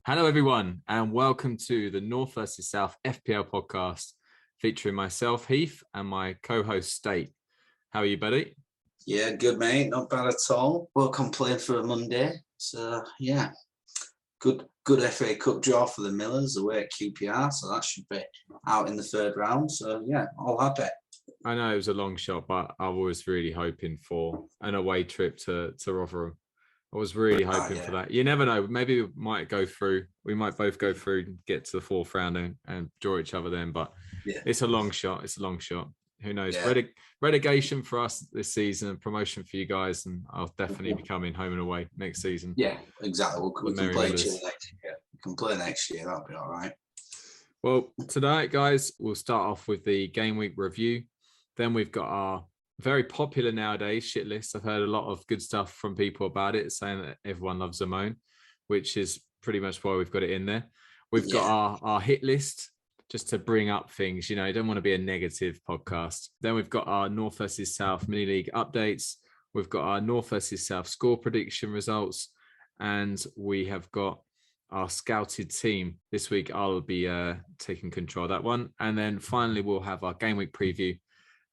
Hello, everyone, and welcome to the North versus South FPL podcast featuring myself, Heath, and my co-host, State. How are you, buddy? Yeah, good, mate. Not bad at all. Welcome playing for a Monday. So, yeah, good FA Cup draw for the Millers away at QPR. So that should be out in the third round. So, yeah, all happy. I know it was a long shot, but I was really hoping for an away trip to Rotherham. I was really hoping for that. You never know. Maybe we might go through. We might both go through and get to the fourth round and draw each other then. But it's a long shot. It's a long shot. Who knows? Yeah. Relegation for us this season and promotion for you guys. And I'll definitely be coming home and away next season. Yeah, exactly. We can play next year. We can play next year. That'll be all right. Well, tonight, guys, we'll start off with the game week review. Then we've got our very popular nowadays shit list. I've heard a lot of good stuff from people about it, saying that everyone loves Simone, which is pretty much why we've got it in there. We've got our hit list just to bring up things. You know, you don't want to be a negative podcast. Then we've got our North versus South mini league updates. We've got our North versus South score prediction results, and we have got our scouted team. This week I'll be taking control of that one, and then finally we'll have our game week preview.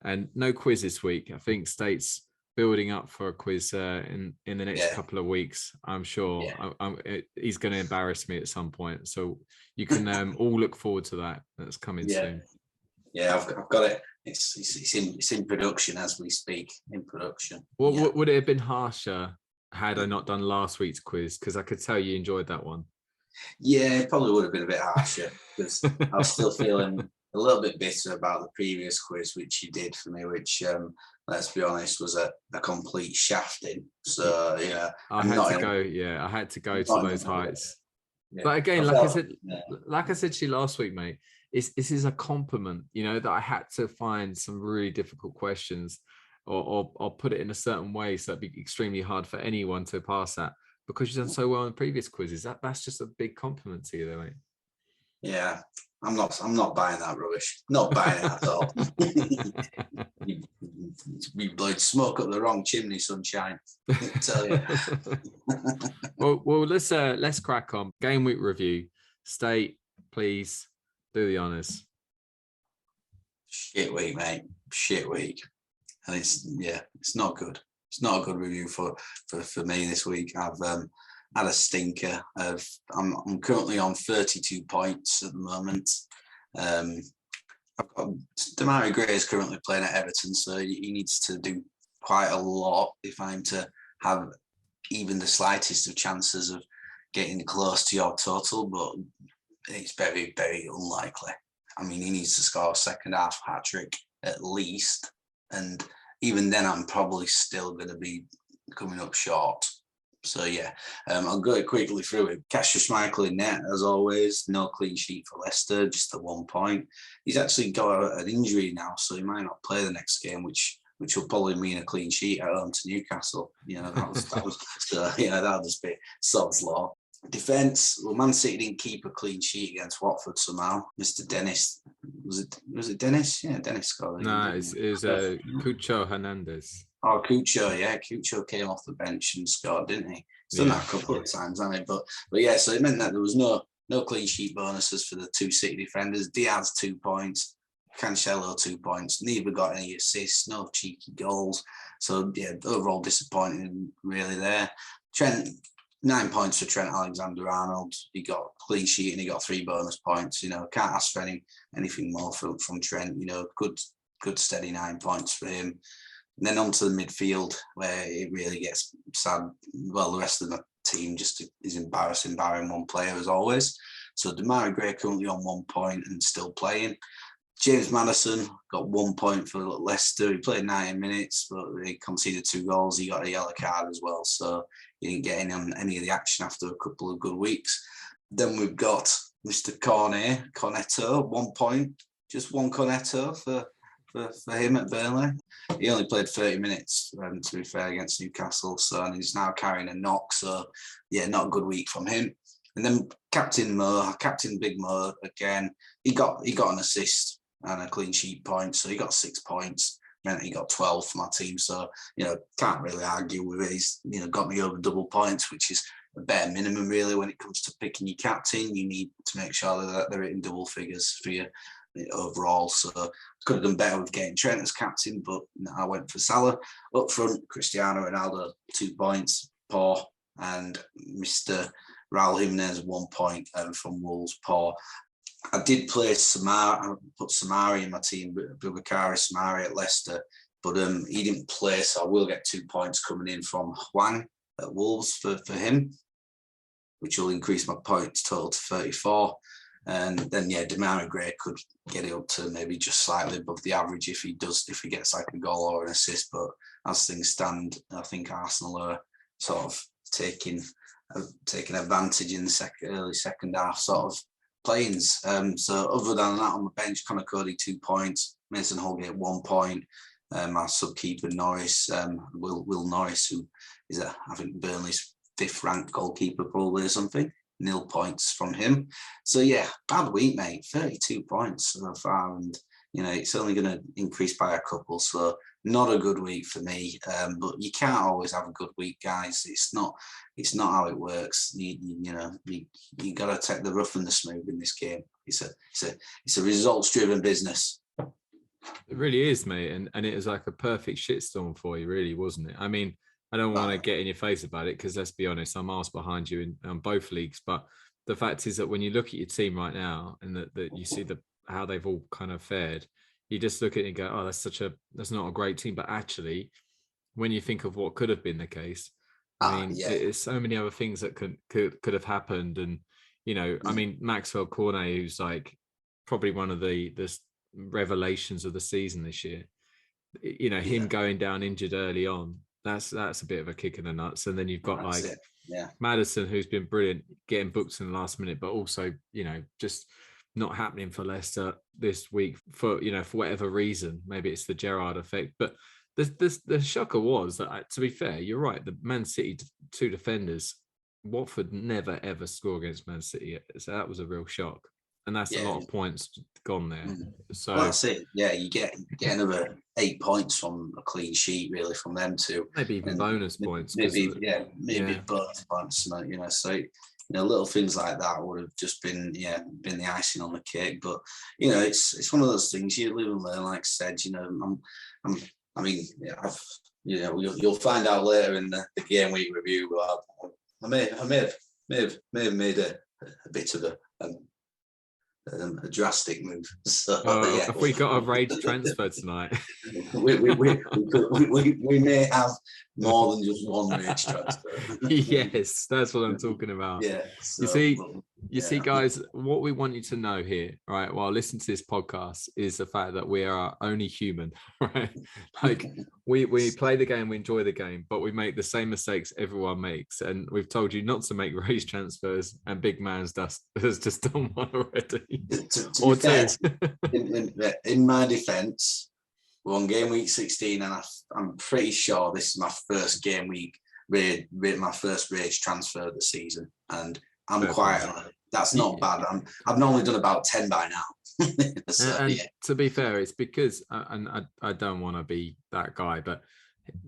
And no quiz this week. I think State's building up for a quiz in the next couple of weeks. I'm sure he's going to embarrass me at some point. So you can all look forward to that. That's coming soon. Yeah, I've got it. It's in production as we speak. In production. What would it have been harsher had I not done last week's quiz? Because I could tell you enjoyed that one. Yeah, it probably would have been a bit harsher because I was still feeling a little bit bitter about the previous quiz, which you did for me, which, let's be honest, was a complete shafting. So, yeah. I had to go to those heights. Yeah. But again, like I said to you last week, mate, this is a compliment, you know, that I had to find some really difficult questions or put it in a certain way so it'd be extremely hard for anyone to pass that because you've done so well in previous quizzes. That's just a big compliment to you, though, mate. Yeah. I'm not buying that rubbish. Not buying it at all. You blowed smoke up the wrong chimney, sunshine. I tell you. well, let's crack on. Game week review. State, please do the honours. Shit week, mate. Shit week, and it's not good. It's not a good review for me this week. I've had a stinker of I'm currently on 32 points at the moment. I've got Demarai Gray is currently playing at Everton, so he needs to do quite a lot if I'm to have even the slightest of chances of getting close to your total, but it's very, very unlikely. I mean, he needs to score a second half hat-trick at least, and even then I'm probably still going to be coming up short. So, I'll go quickly through it. Kasper Schmeichel in net, as always. No clean sheet for Leicester, just at 1 point. He's actually got an injury now, so he might not play the next game, which will probably mean a clean sheet at home to Newcastle. You know, that'll just be sod's law. Defence, well, Man City didn't keep a clean sheet against Watford somehow. Mr. Dennis, was it Dennis? Yeah, Dennis scored. No, it was Cucho Hernandez. Oh, Cucho, yeah. Cucho came off the bench and scored, didn't he? He's done that a couple of times, hasn't he? But so it meant that there was no clean sheet bonuses for the two City defenders. Diaz 2 points, Cancelo 2 points. Neither got any assists, no cheeky goals. So overall disappointing really there. Trent, 9 points for Trent Alexander-Arnold. He got a clean sheet and he got 3 bonus points. You know, can't ask for anything more from Trent. You know, good steady 9 points for him. And then onto the midfield where it really gets sad. Well, the rest of the team just is embarrassing, barring one player as always. So Demarai Gray currently on 1 point and still playing. James Maddison got 1 point for Leicester. He played 90 minutes, but he conceded 2 goals. He got a yellow card as well, so he didn't get any of the action after a couple of good weeks. Then we've got Mr. Cornetto, 1 point. Just one Cornetto for him at Burnley. He only played 30 minutes, to be fair, against Newcastle, and he's now carrying a knock. So, not a good week from him. And then Captain Big Mo again. He got an assist and a clean sheet point, so he got 6 points. Meant he got 12 for my team, so can't really argue with it. He's got me over double points, which is a bare minimum really when it comes to picking your captain. You need to make sure that they're hitting double figures for you overall. So could have done better with getting Trent as captain, but I went for Salah. Up front, Cristiano Ronaldo, 2 points, poor, and Mr. Raul Jimenez, 1 point from Wolves, poor. I did play Samari. I put Samari in my team, Bubakari Samari at Leicester, but he didn't play, so I will get 2 points coming in from Hwang at Wolves for him, which will increase my points total to 34. And then, Demarai Gray could get it up to maybe just slightly above the average if he gets like a goal or an assist. But as things stand, I think Arsenal are sort of taking advantage in the early second half sort of playings. So other than that, on the bench, Conor Cody 2 points, Mason Holgate 1 point. Our subkeeper Norris, Will Norris, who is I think Burnley's 5th ranked goalkeeper probably or something. 0 points from him. So bad week, mate. 32 points so far, and it's only going to increase by a couple. So not a good week for me. But you can't always have a good week, guys. It's not how it works. You got to take the rough and the smooth in this game. It's a results driven business. It really is, mate, and it was like a perfect shitstorm for you, really, wasn't it? I mean, I don't want to get in your face about it because let's be honest, I'm miles behind you in both leagues. But the fact is that when you look at your team right now and that you see how they've all kind of fared, you just look at it and go, oh, that's not a great team. But actually, when you think of what could have been the case, I mean, there's so many other things that could have happened. And, I mean, Maxwell Cornet, who's like probably one of the revelations of the season this year, him going down injured early on, that's a bit of a kick in the nuts. And then you've got Maddison, who's been brilliant, getting booked in the last minute, but also, just not happening for Leicester this week for whatever reason. Maybe it's the Gerrard effect. But the shocker was that, to be fair, you're right. The Man City 2 defenders, Watford never ever score against Man City. So that was a real shock. And that's a lot of points gone there. So that's it. Yeah, you get another 8 points from a clean sheet, really, from them too. Maybe even bonus points. Maybe bonus points. So little things like that would have just been the icing on the cake. But it's one of those things you live and learn. Like I said, you'll find out later in the game week review. But I may have made a bit of a drastic move. So have we got a rage transfer tonight? we may have more than just one rage transfer. Yes, that's what I'm talking about. Yeah. So, you see, guys, what we want you to know here, right, while listening to this podcast, is the fact that we are only human, right? Like we play the game, we enjoy the game, but we make the same mistakes everyone makes. And we've told you not to make rage transfers, and Big Man's has just done one already. To be fair, in my defence, we're on game week 16, and I'm pretty sure this is my first game week, my first rage transfer of the season, and I'm that's not bad. I've normally done about 10 by now. So, to be fair, it's because, and I don't want to be that guy, but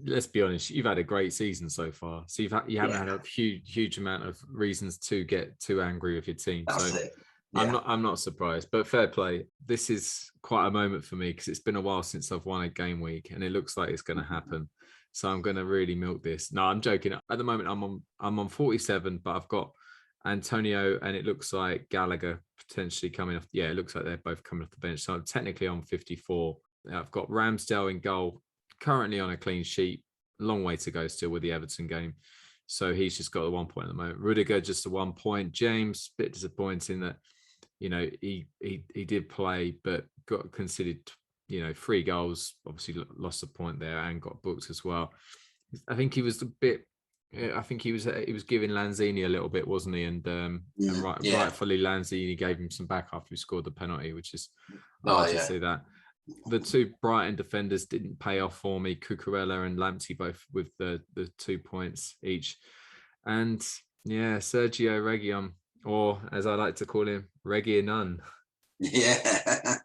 let's be honest, you've had a great season so far. So you haven't had a huge amount of reasons to get too angry with your team. That's so it. I'm not surprised, but fair play. This is quite a moment for me because it's been a while since I've won a game week, and it looks like it's going to happen. So I'm going to really milk this. No, I'm joking. At the moment, I'm on 47, but I've got Antonio, and it looks like Gallagher potentially coming off. Yeah, it looks like they're both coming off the bench. So I'm technically on 54. I've got Ramsdale in goal, currently on a clean sheet. Long way to go still with the Everton game. So he's just got a 1 point at the moment. Rudiger just a 1 point. James, a bit disappointing that, he did play, but got considered, 3 goals, obviously lost a point there and got booked as well. I think he was a bit, I think he was giving Lanzini a little bit, wasn't he? And rightfully Lanzini gave him some back after he scored the penalty, which is hard to see that. The 2 Brighton defenders didn't pay off for me. Cucurella and Lamptey both with the 2 points each. And Sergio Reguilon, or as I like to call him, Reguilon. Yeah.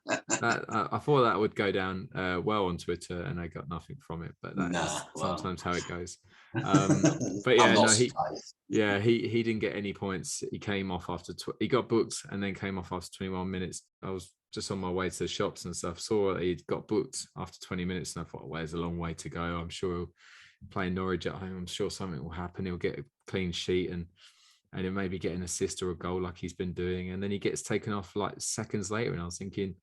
I thought that would go down well on Twitter, and I got nothing from it. But that is sometimes how it goes. But yeah, no, he didn't get any points. He came off after he got booked, and then came off after 21 minutes. I was just on my way to the shops and stuff. Saw he'd got booked after 20 minutes, and I thought, well, there's a long way to go. I'm sure he'll play Norwich at home. I'm sure something will happen. He'll get a clean sheet and he'll maybe get an assist or a goal like he's been doing. And then he gets taken off like seconds later, and I was thinking,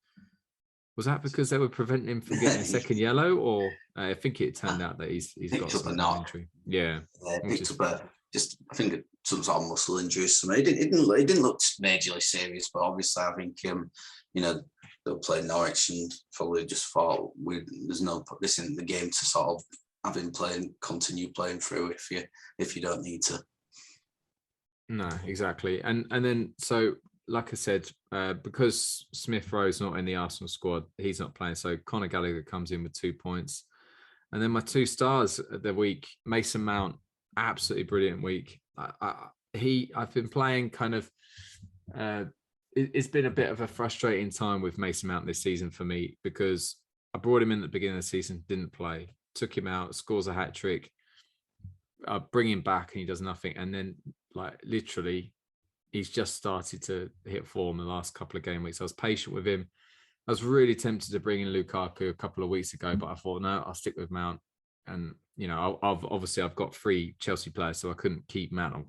was that because they were preventing him from getting a second yellow, or I think it turned out that he's got some injury. Yeah, picked up I think some sort of muscle injury. It didn't look majorly serious, but obviously I think they'll play Norwich and probably just thought there's no put this in the game to sort of have him continue playing through if you don't need to. No, exactly, and then so. Like I said, because Smith Rowe's not in the Arsenal squad, he's not playing. So Conor Gallagher comes in with 2 points. And then my 2 stars of the week, Mason Mount, absolutely brilliant week. I've been playing kind of, it's been a bit of a frustrating time with Mason Mount this season for me, because I brought him in at the beginning of the season, didn't play, took him out, scores a hat trick, bring him back and he does nothing. And then like literally, he's just started to hit form the last couple of game weeks. I was patient with him. I was really tempted to bring in Lukaku a couple of weeks ago, but I thought, no, I'll stick with Mount. And, I've got 3 Chelsea players, so I couldn't keep Mount. I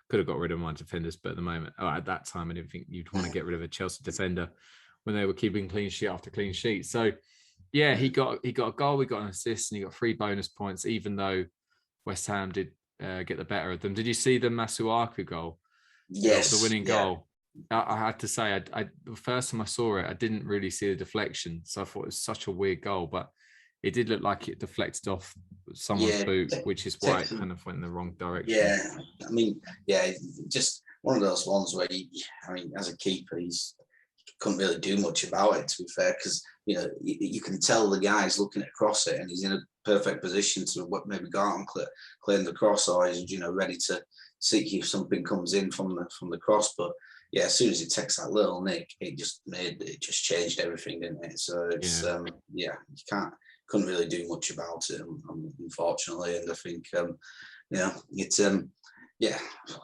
could have got rid of my defenders, but at the moment, at that time, I didn't think you'd want to get rid of a Chelsea defender when they were keeping clean sheet after clean sheet. So, yeah, he got a goal, we got an assist, and he got 3 bonus points, even though West Ham did get the better of them. Did you see the Masuaku goal? Yes, the winning goal. I had to say, the first time I saw it, I didn't really see the deflection, so I thought it was such a weird goal. But it did look like it deflected off someone's boot, which is why it kind of went in the wrong direction. Yeah, I mean, just one of those ones where as a keeper, he couldn't really do much about it. To be fair, because you can tell the guy's looking across it, and he's in a perfect position to maybe go out and claim the cross, or he's ready to see if something comes in from the cross. But yeah, as soon as it takes that little nick, it just changed everything, didn't it? So it's you couldn't really do much about it, unfortunately. And I think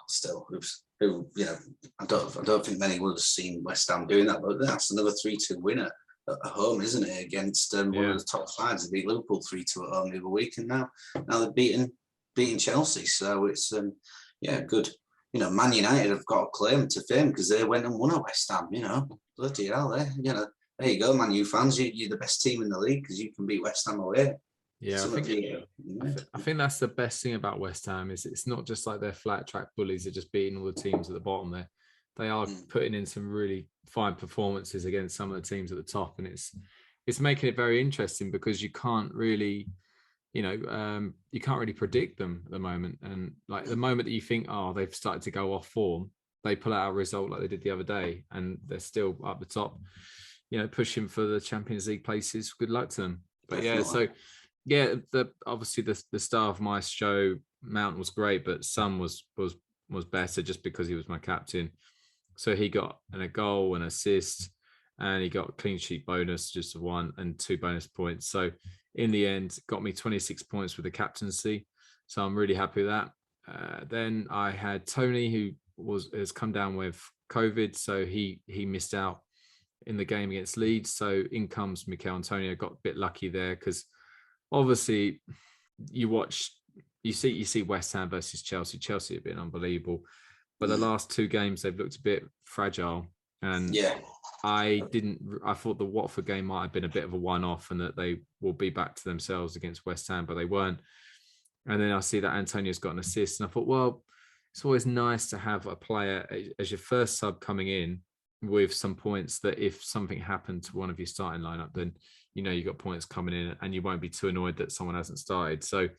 still, I don't think many would have seen West Ham doing that, but that's another 3-2 winner at home, isn't it, against one of the top sides. They beat Liverpool 3-2 at home the other week, and now they're beating Chelsea. So it's good. Man United have got a claim to fame because they went and won at West Ham. Bloody hell, there you go, Man U fans. You're the best team in the league because you can beat West Ham away. Yeah, I think that's the best thing about West Ham is it's not just like they're flat track bullies. They're just beating all the teams at the bottom there. They are putting in some really fine performances against some of the teams at the top, and it's making it very interesting because you can't really, you can't really predict them at the moment. And like the moment that you think, oh, they've started to go off form, they pull out a result like they did the other day, and they're still up the top, pushing for the Champions League places. Good luck to them. But obviously the star of my show, Mount, was great, but Son was better just because he was my captain. So he got a goal, an assist, and he got a clean sheet bonus, just 1 and 2 bonus points. So in the end, got me 26 points with the captaincy. So I'm really happy with that. Then I had Tony, who has come down with COVID, so he missed out in the game against Leeds. So in comes Mikel Antonio. Got a bit lucky there because obviously you see West Ham versus Chelsea. Chelsea have been unbelievable, but the last 2 games they've looked a bit fragile. And I thought the Watford game might have been a bit of a one-off and that they will be back to themselves against West Ham, but they weren't. And then I see that Antonio's got an assist, and I thought, well, it's always nice to have a player as your first sub coming in with some points that if something happened to one of your starting lineup, then you got points coming in and you won't be too annoyed that someone hasn't started. So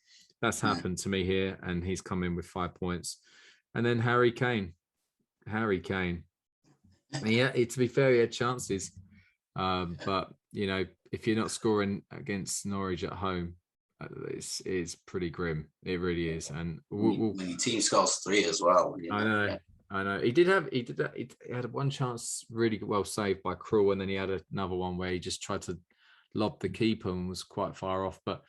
that's happened to me here, and he's come in with 5 points. And then Harry Kane. Yeah, to be fair, he had chances. But, if you're not scoring against Norwich at home, it's pretty grim. It really is. And when your team scores 3 as well. I know. I know he had one chance really well saved by Krul, and then he had another one where he just tried to lob the keeper and was quite far off. But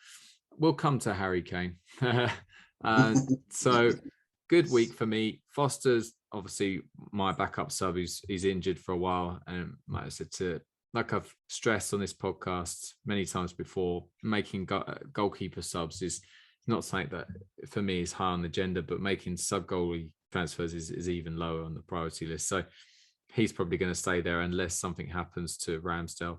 we'll come to Harry Kane. So good week for me. Foster's obviously my backup sub. He's injured for a while, and like I said, like I've stressed on this podcast many times before, making goalkeeper subs is not something that for me is high on the agenda, but making sub goalie transfers is even lower on the priority list. So he's probably going to stay there unless something happens to Ramsdale.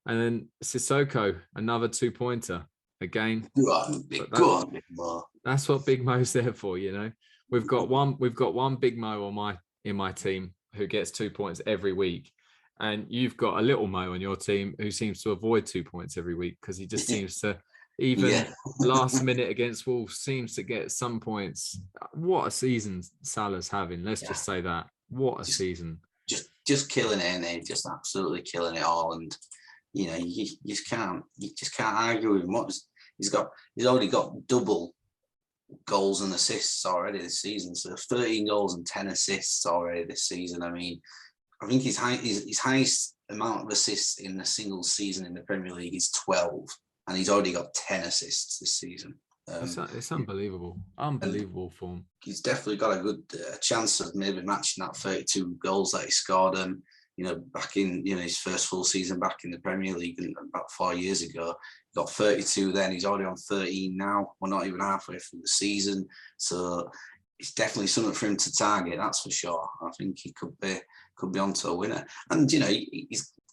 And then Sissoko, another 2-pointer again. Go on, Big Mo. That's what Big Mo's there for, you know. We've got one Big Mo in my team who gets 2 points every week, and you've got a little Mo on your team who seems to avoid 2 points every week because he just seems to. Even last minute against Wolves seems to get some points. What a season Salah's having. Let's just say that. What a season. Just killing it, ain't he? Just absolutely killing it all. And you know, you just can't argue with him. He's already got double goals and assists already this season. So 13 goals and 10 assists already this season. I mean, I think his highest amount of assists in a single season in the Premier League is 12. And he's already got 10 assists this season. It's unbelievable form. He's definitely got a good chance of maybe matching that 32 goals that he scored. Back in his first full season back in the Premier League about 4 years ago. He got 32 then. He's already on 13 now. We're not even halfway through the season, so it's definitely something for him to target. That's for sure. I think he could be onto a winner. And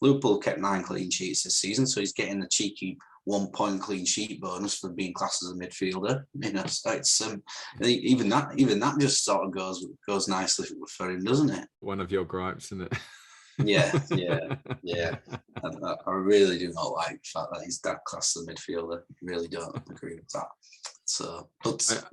Liverpool kept 9 clean sheets this season, so he's getting a cheeky 1 point clean sheet bonus for being classed as a midfielder. You know, so it's even that just sort of goes nicely for him, doesn't it? One of your gripes, isn't it? Yeah. I really do not like the fact that he's that class as a midfielder. I really don't agree with that. So, but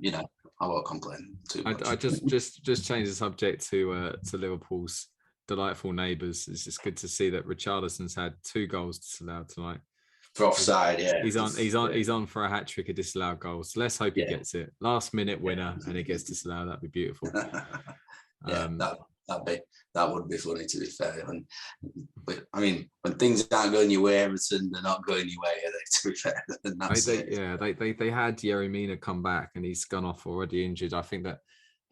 I won't complain too much. I just change the subject to Liverpool's delightful neighbours. It's just good to see that Richarlison's had 2 goals disallowed tonight. For offside, yeah. He's on for a hat trick of disallowed goals. Let's hope he gets it. Last minute winner, and it gets disallowed. That'd be beautiful. That would be funny, to be fair. But I mean, when things aren't going your way, Everton, they're not going your way, are they? To be fair, they had Yerry Mina come back, and he's gone off already injured. I think that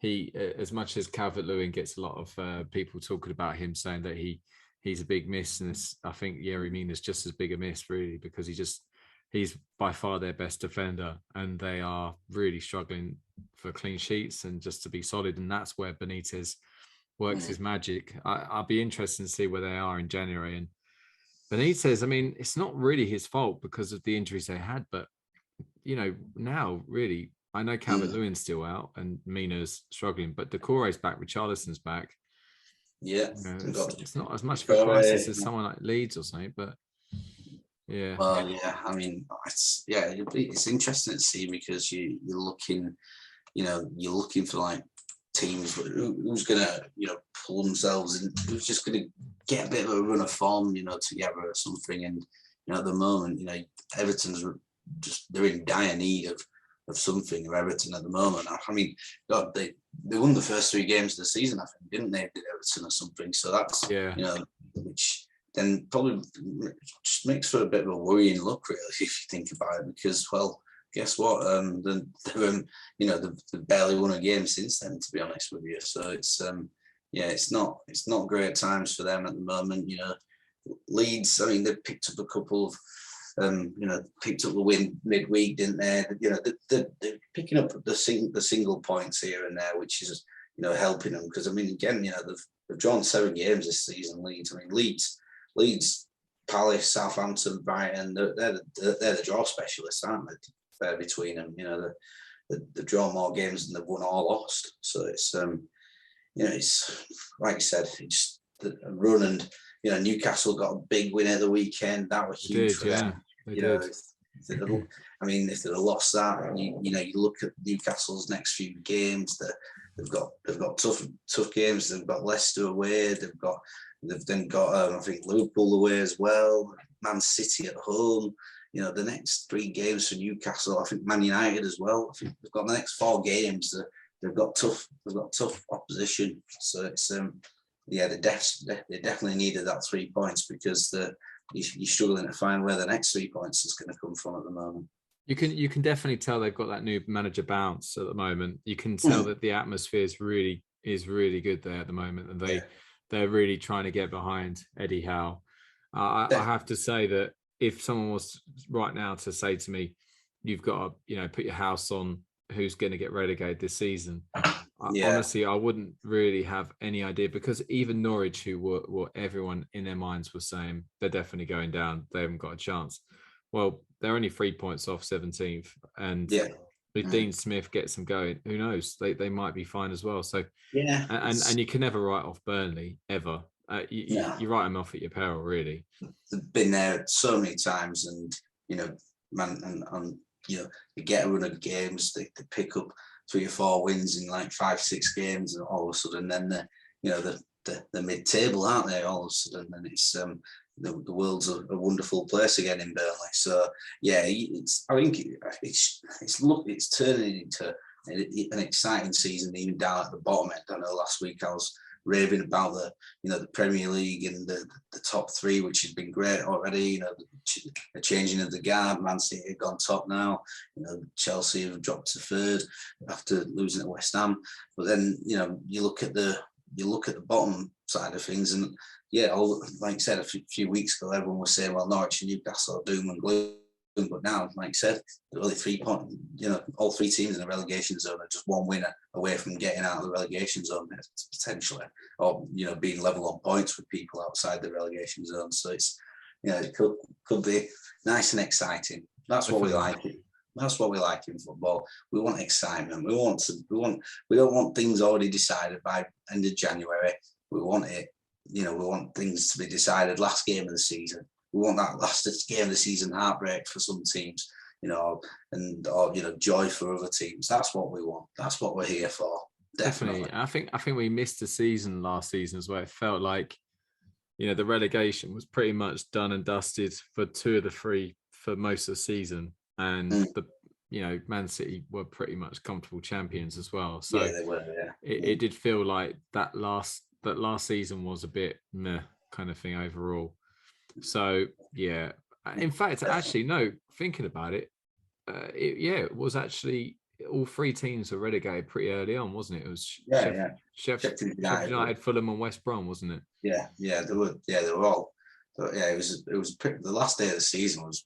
he, as much as Calvert-Lewin gets a lot of people talking about him, saying that he's a big miss, and I think Yerry Mina's just as big a miss, really, because he's by far their best defender, and they are really struggling for clean sheets and just to be solid, and that's where Benitez works his magic. I'll be interested to see where they are in January. And Benitez, I mean, it's not really his fault because of the injuries they had, but now really, I know Calvert-Lewin's still out and Mina's struggling, but Doucouré's back, Richarlison's back. Yeah, it's not as much of a crisis as someone like Leeds or something, but yeah. Well, yeah, I mean, it's interesting to see because you're looking for like teams who's gonna pull themselves in, who's just gonna get a bit of a run of form together or something. And at the moment, Everton's they're in dire need of something. Or Everton at the moment, I mean, God, they won the first 3 games of the season, I think, didn't they? Did Everton or something? So that's which then probably just makes for a bit of a worrying look, really, if you think about it, because guess what? They've barely won a game since then, to be honest with you. So it's not great times for them at the moment. Leeds, I mean, they've picked up a couple of, picked up the win midweek, didn't they? They're picking up the single points here and there, which is helping them, because I mean, again, they've drawn 7 games this season. Leeds, I mean, Leeds, Palace, Southampton, Brighton, they're the draw specialists, aren't they? Fair between them, they draw more games than they've won or lost. So it's it's like you said, it's the run, and Newcastle got a big win at the weekend. That was huge for them. They did. I mean, if they'd have lost that, and you look at Newcastle's next few games, they've got tough games. They've got Leicester away. They've then got I think Liverpool away as well. Man City at home. The next 3 games for Newcastle. I think Man United as well. I think they've got the next 4 games. they've got tough opposition. So it's they definitely needed that 3 points, because you're struggling to find where the next 3 points is going to come from at the moment. You can definitely tell they've got that new manager bounce at the moment. You can tell that the atmosphere is really good there at the moment, and they're really trying to get behind Eddie Howe. I have to say that if someone was right now to say to me, you've got to put your house on who's going to get relegated this season, honestly, I wouldn't really have any idea, because even Norwich, who were everyone in their minds was saying they're definitely going down, they haven't got a chance. Well, they're only 3 points off 17th, and if Dean Smith gets them going, who knows? They might be fine as well. So and you can never write off Burnley ever. You write them off at your peril, really. They've been there so many times, and they get a run of games, they pick up 3 or 4 wins in like 5-6 games, and all of a sudden then they're mid-table, aren't they? All of a sudden, and it's the world's a wonderful place again in Burnley. So I think it's turning into an exciting season, even down at the bottom end. I know last week I was raving about the Premier League and the top 3, which has been great already. The changing of the guard. Man City have gone top now. Chelsea have dropped to 3rd after losing at West Ham. But then you look at the bottom side of things, and like I said a few weeks ago, everyone was saying, well, Norwich and Newcastle are doom and gloom. But now, like I said, only 3 points. All 3 teams in the relegation zone are just 1 winner away from getting out of the relegation zone potentially, or being level on points with people outside the relegation zone. So it's it could be nice and exciting. That's what we like. That's what we like in football. We want excitement. We don't want things already decided by end of January. We want it. We want things to be decided last game of the season. We want that last game of the season heartbreak for some teams, or joy for other teams. That's what we want. That's what we're here for. Definitely. I think we missed the season last season as well. It felt like, the relegation was pretty much done and dusted for 2 of the 3 for most of the season, and Man City were pretty much comfortable champions as well. So they were. It did feel like that last season was a bit meh kind of thing overall. So in fact, actually, no. Thinking about it, it was actually all 3 teams were relegated pretty early on, wasn't it? It was Sheffield United, Fulham, and West Brom, wasn't it? They were all. But it was the last day of the season was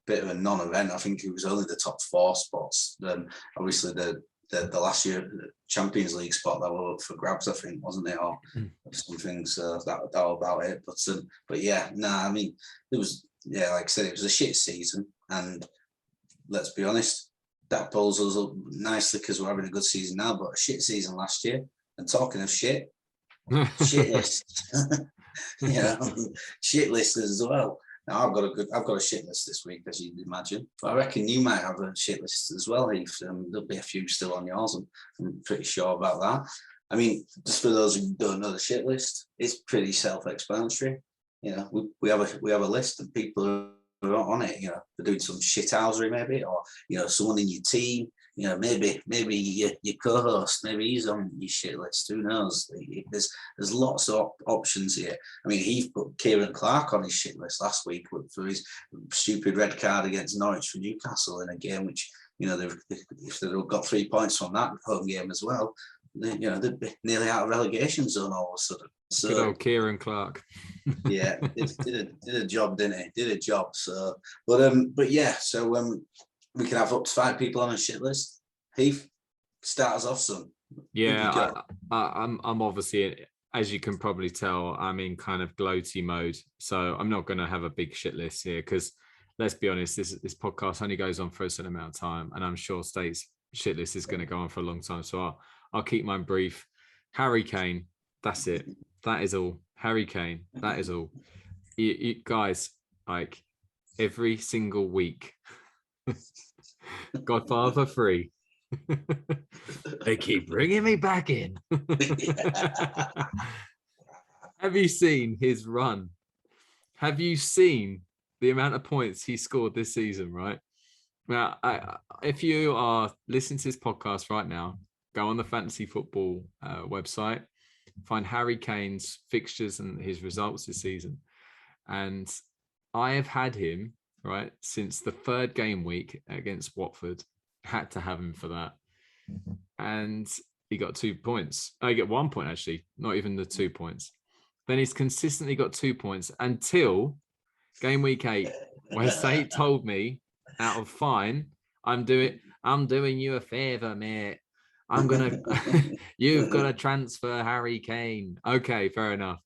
a bit of a non-event. I think it was only the top 4 spots. Then obviously the last year Champions League spot that were up for grabs, I think, wasn't it, or something? So that was all about it. I mean, it was like I said, it was a shit season, and let's be honest, that pulls us up nicely because we're having a good season now, but a shit season last year. And talking of shit list, shit list as well. Now I've got a shit list this week, as you'd imagine. But I reckon you might have a shit list as well, Heath. There'll be a few still on yours. I'm pretty sure about that. I mean, just for those who don't know the shit list, it's pretty self-explanatory. We have a list of people who are on it. They're doing some shithousery maybe, or someone in your team. Maybe your co-host, maybe he's on your shit list. Who knows? There's lots of options here. I mean, Heath put Kieran Clark on his shit list last week for his stupid red card against Norwich for Newcastle in a game which, if they've got 3 points from that home game as well, they'd be nearly out of relegation zone all of a sudden. So, good old Kieran Clark. did a job, didn't he? Did a job. So, so we can have up to 5 people on a shit list. Heath, start us off, son. I'm obviously, as you can probably tell, I'm in kind of gloaty mode. So I'm not going to have a big shit list here because, let's be honest, this podcast only goes on for a certain amount of time, and I'm sure State's shit list is going to go on for a long time. So I'll keep mine brief. Harry Kane, that's it. That is all. Harry Kane, that is all. You guys, like every single week. Godfather 3. They keep bringing me back in. Have you seen his run? Have you seen the amount of points he scored this season, right? Now, if you are listening to this podcast right now, go on the fantasy football website, find Harry Kane's fixtures and his results this season. And I have had him, right, since the third game week against Watford. Had to have him for that. And he got 2 points. I get 1 point, actually, not even the 2 points. Then he's consistently got 2 points until game week 8, where Saint told me, out of fine, I'm doing you a favor, mate. You've got to transfer Harry Kane. Okay, fair enough.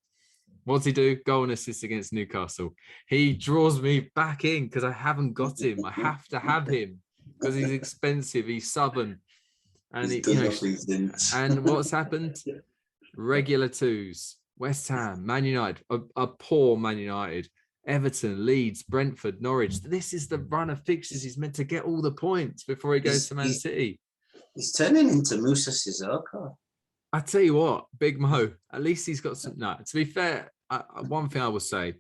What's he do? Goal and assist against Newcastle. He draws me back in because I haven't got him. I have to have him because he's expensive. He's stubborn. And and what's happened? Regular twos. West Ham, Man United, a poor Man United, Everton, Leeds, Brentford, Norwich. This is the run of fixtures. He's meant to get all the points before he goes to Man City. He's turning into Musa Sissoko. I tell you what, Big Mo, at least he's got some. No, to be fair, one thing I will say,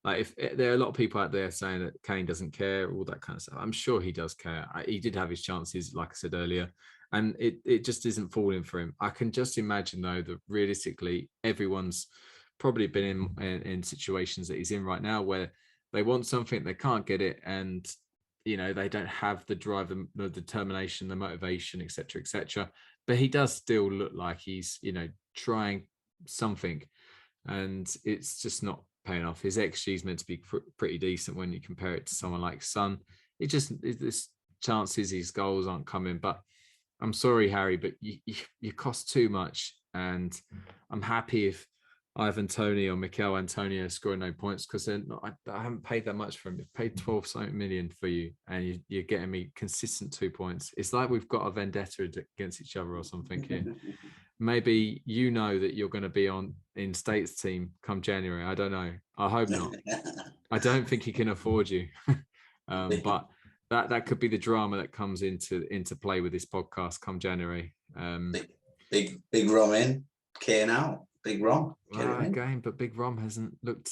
like if there are a lot of people out there saying that Kane doesn't care, all that kind of stuff. I'm sure he does care. He did have his chances, like I said earlier. And it just isn't falling for him. I can just imagine, though, that realistically, everyone's probably been in situations that he's in right now where they want something, they can't get it, and they don't have the drive, the determination, the motivation, etc., etc. But he does still look like he's trying something, and it's just not paying off. His XG is meant to be pretty decent when you compare it to someone like Son. This chances his goals aren't coming, but I'm sorry, Harry, but you cost too much, and I'm happy if Ivan Toney or Mikel Antonio score no points because I haven't paid that much for him. I've paid 12 million for you, and you're getting me consistent 2 points. It's like we've got a vendetta against each other or something here. Maybe that you're going to be in States team come January. I don't know. I hope not. I don't think he can afford you, but. That could be the drama that comes into play with this podcast come January. Big Rom in, Kane out. Big Rom. Again, but Big Rom hasn't looked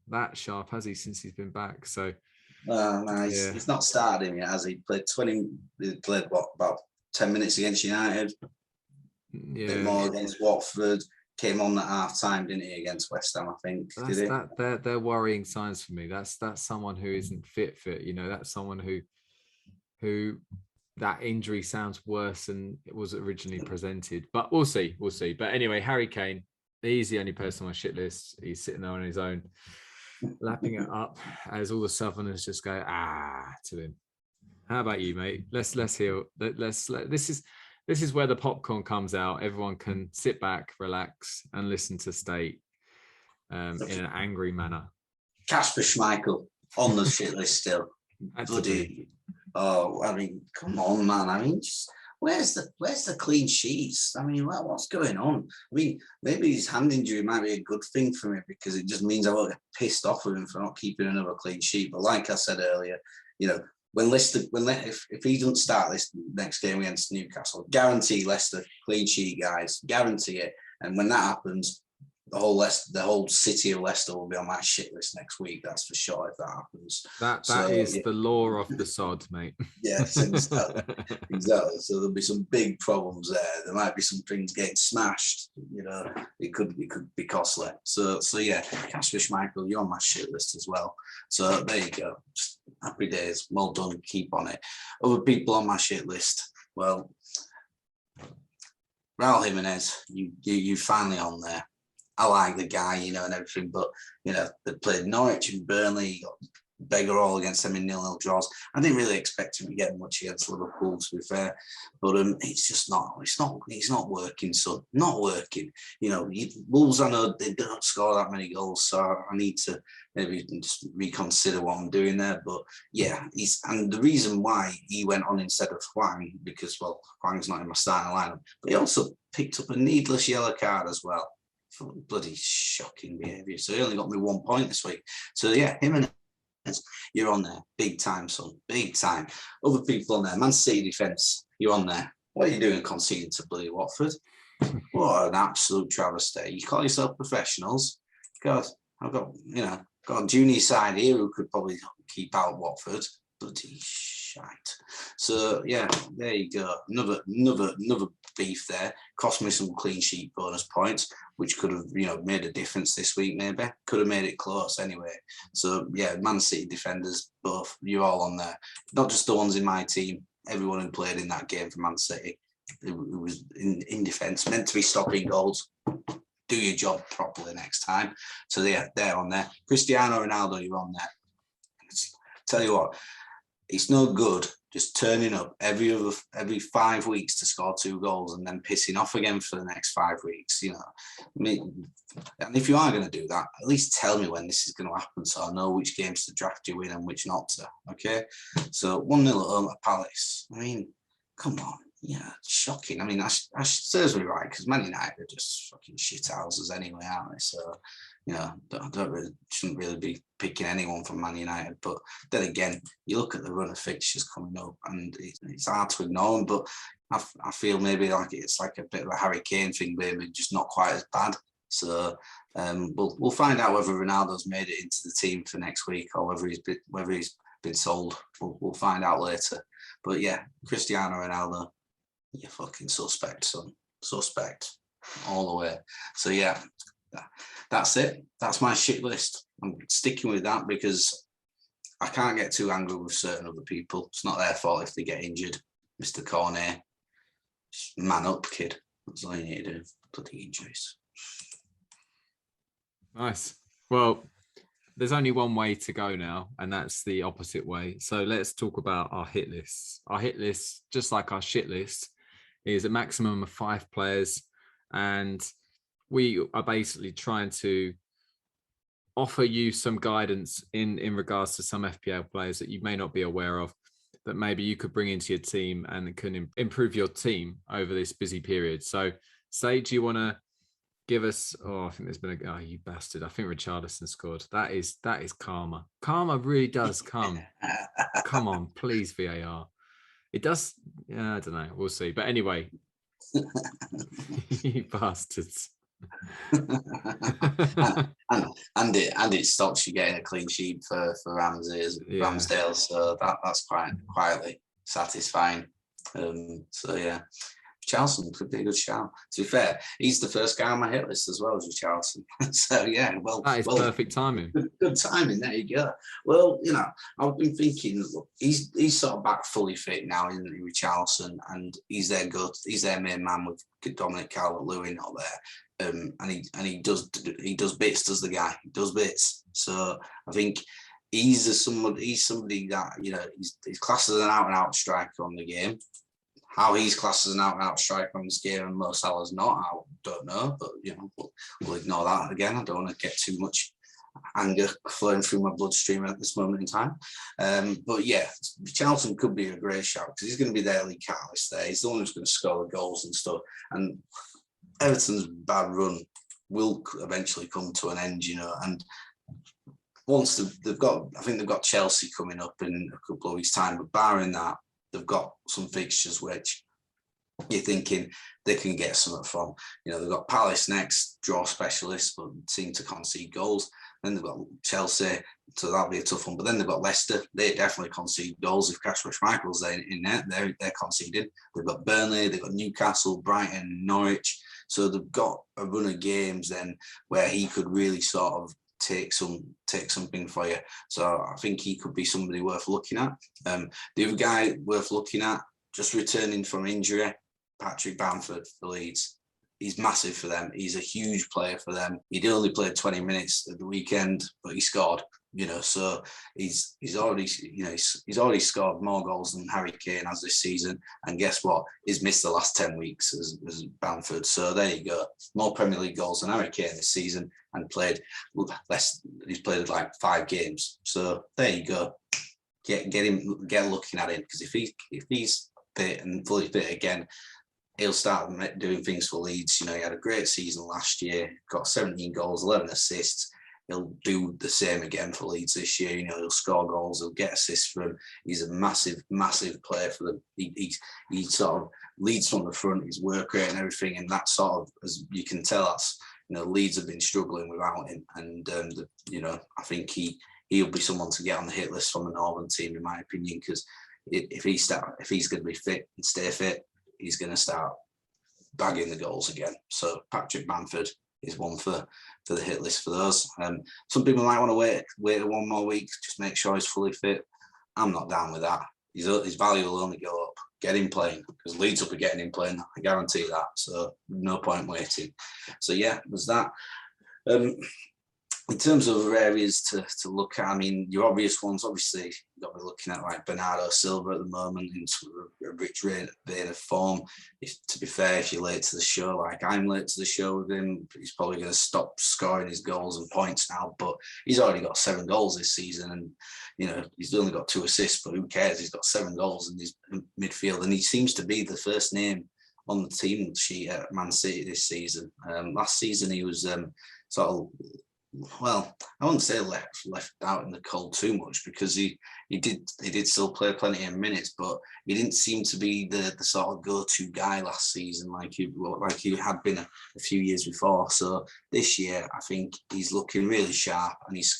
that sharp, has he, since he's been back? So, he's not started him yet, has he? He played about 10 minutes against United. Yeah. A bit more against Watford. Came on at half time, didn't he, against West Ham, I think. They're worrying signs for me. That's someone who isn't fit. That's someone who that injury sounds worse than it was originally presented. But we'll see. But anyway, Harry Kane, he's the only person on my shit list. He's sitting there on his own, lapping it up as all the Southerners just go to him. How about you, mate? Let's hear. This is where the popcorn comes out. Everyone can sit back, relax, and listen to State in an angry manner. Kasper Schmeichel on the shit list still. Bloody. Oh, I mean, come on, man. I mean, where's the clean sheets? I mean, what's going on? I mean, maybe his hand injury might be a good thing for me because it just means I won't get pissed off with him for not keeping another clean sheet. But like I said earlier, if he doesn't start this next game against Newcastle, guarantee Leicester clean sheet, guys, guarantee it. And when that happens, the whole city of Leicester will be on my shit list next week. That's for sure. If that happens, that is the law of the sod, mate. Yes, exactly. So there'll be some big problems there. There might be some things getting smashed. It could be costly. So yeah, Kasper Schmeichel, you're on my shit list as well. So there you go. Just happy days. Well done. Keep on it. Other people on my shit list. Well, Raul Jimenez, you finally on there. I like the guy, and everything, but, they played Norwich and Burnley, got beggar all against them in 0-0 draws. I didn't really expect him to get much against Liverpool, to be fair, but it's just he's not working, son. Not working. Wolves, I know they don't score that many goals, so I need to maybe just reconsider what I'm doing there. But yeah, and the reason why he went on instead of Hwang, because, well, Hwang's not in my starting lineup, but he also picked up a needless yellow card as well. Bloody shocking behaviour. So he only got me 1 point this week. So yeah, him and you're on there. Big time, son. Big time. Other people on there. Man City defence, you're on there. What are you doing conceding to bloody Watford? What an absolute travesty. You call yourself professionals. God, I've got a junior side here who could probably keep out Watford. Bloody Shite. So yeah, there you go. Another beef there. Cost me some clean sheet bonus points, which could have, made a difference this week. Maybe could have made it close anyway. So yeah, Man City defenders, both you're all on there. Not just the ones in my team. Everyone who played in that game for Man City, who was in defence, meant to be stopping goals. Do your job properly next time. So yeah, they're on there. Cristiano Ronaldo, you're on there. Tell you what, it's no good just turning up every 5 weeks to score 2 goals and then pissing off again for the next 5 weeks. And if you are going to do that, at least tell me when this is going to happen so I know which games to draft you in and which not to. Okay, so 1-0 at home at Palace. I mean, come on. Yeah, shocking. I mean, that serves me right because Man United are just fucking shit houses anyway, aren't they? So, shouldn't really be picking anyone from Man United. But then again, you look at the run of fixtures coming up, and it's hard to ignore them. But I feel maybe like it's like a bit of a Harry Kane thing, maybe just not quite as bad. So we'll find out whether Ronaldo's made it into the team for next week or whether he's been sold. We'll find out later. But yeah, Cristiano Ronaldo. You're fucking suspect, son. Suspect. All the way. So, yeah, that's it. That's my shit list. I'm sticking with that because I can't get too angry with certain other people. It's not their fault if they get injured. Mr. Cornet, man up, kid. That's all you need to do. Bloody injuries. Nice. Well, there's only one way to go now, and that's the opposite way. So let's talk about our hit lists. Our hit list, just like our shit list, is a maximum of 5 players, and we are basically trying to offer you some guidance in regards to some FPL players that you may not be aware of, that maybe you could bring into your team and can improve your team over this busy period. So, Sage, you want to give us? I think there's been you bastard! I think Richarlison scored. That is karma. Karma really does come. Come on, please, VAR. It does. Yeah, I don't know. We'll see. But anyway, you bastards. and it stops you getting a clean sheet for Ramsdale. So that's quite quietly satisfying. So yeah. Charlton could be a good shout. To be fair, he's the first guy on my hit list as well as Charlton. So yeah, that is perfect timing. Good timing. There you go. Well, I've been thinking, look, he's sort of back fully fit now, isn't he, with Charlton, and he's their main man with Dominic Calvert-Lewin up there. And he does bits, does the guy? He does bits. So I think he's somebody that he's classed as an out-and-out striker on the game. How he's classed as an out-and-out striker on this game and Mo Salah's not, I don't know. But, we'll ignore that again. I don't want to get too much anger flowing through my bloodstream at this moment in time. But, yeah, Charlton could be a great shout because he's going to be their league catalyst there. He's the one who's going to score the goals and stuff. And Everton's bad run will eventually come to an end, and once they've got Chelsea coming up in a couple of weeks' time, but barring that, they've got some fixtures which you're thinking they can get something from. They've got Palace next, draw specialists, but seem to concede goals. Then they've got Chelsea, so that'll be a tough one. But then they've got Leicester. They definitely concede goals. If Kasper Schmeichel's in there, they're conceding. They've got Burnley, they've got Newcastle, Brighton, Norwich. So they've got a run of games then where he could really sort of take something for you. So I think he could be somebody worth looking at. The other guy worth looking at, just returning from injury, Patrick Bamford for Leeds. He's massive for them. He's a huge player for them. He'd only played 20 minutes at the weekend, but he scored. So he's already scored more goals than Harry Kane has this season. And guess what? He's missed the last 10 weeks as Bamford. So there you go. More Premier League goals than Harry Kane this season, and played less. He's played like 5 games. So there you go. Get looking at him, because if he's fit and fully fit again, he'll start doing things for Leeds. He had a great season last year. Got 17 goals, 11 assists. He'll do the same again for Leeds this year. He'll score goals, he'll get assists for them. He's a massive, massive player for them. He sort of leads from the front, his work rate and everything, and that sort of, as you can tell, that's Leeds have been struggling without him, and I think he'll be someone to get on the hit list from the Northern team, in my opinion, because if he's going to be fit and stay fit, he's going to start bagging the goals again. So Patrick Bamford is one for the hit list for those. Some people might want to wait 1 more week, just make sure he's fully fit. I'm not down with that. His value will only go up. Get him playing, because Leeds will be getting him playing. I guarantee that. So no point waiting. So yeah, there's that. In terms of other areas to look at, I mean, your obvious ones, obviously, you've got to be looking at like Bernardo Silva at the moment in sort of a rich vein of form. To be fair, if you're late to the show, like I'm late to the show with him, he's probably going to stop scoring his goals and points now. But he's already got 7 goals this season, and he's only got 2 assists. But who cares? He's got 7 goals in his midfield, and he seems to be the first name on the team sheet at Man City this season. Last season he was sort of, well, I wouldn't say left out in the cold too much, because he did still play plenty of minutes, but he didn't seem to be the sort of go-to guy last season like he had been a few years before. So this year, I think he's looking really sharp, and he's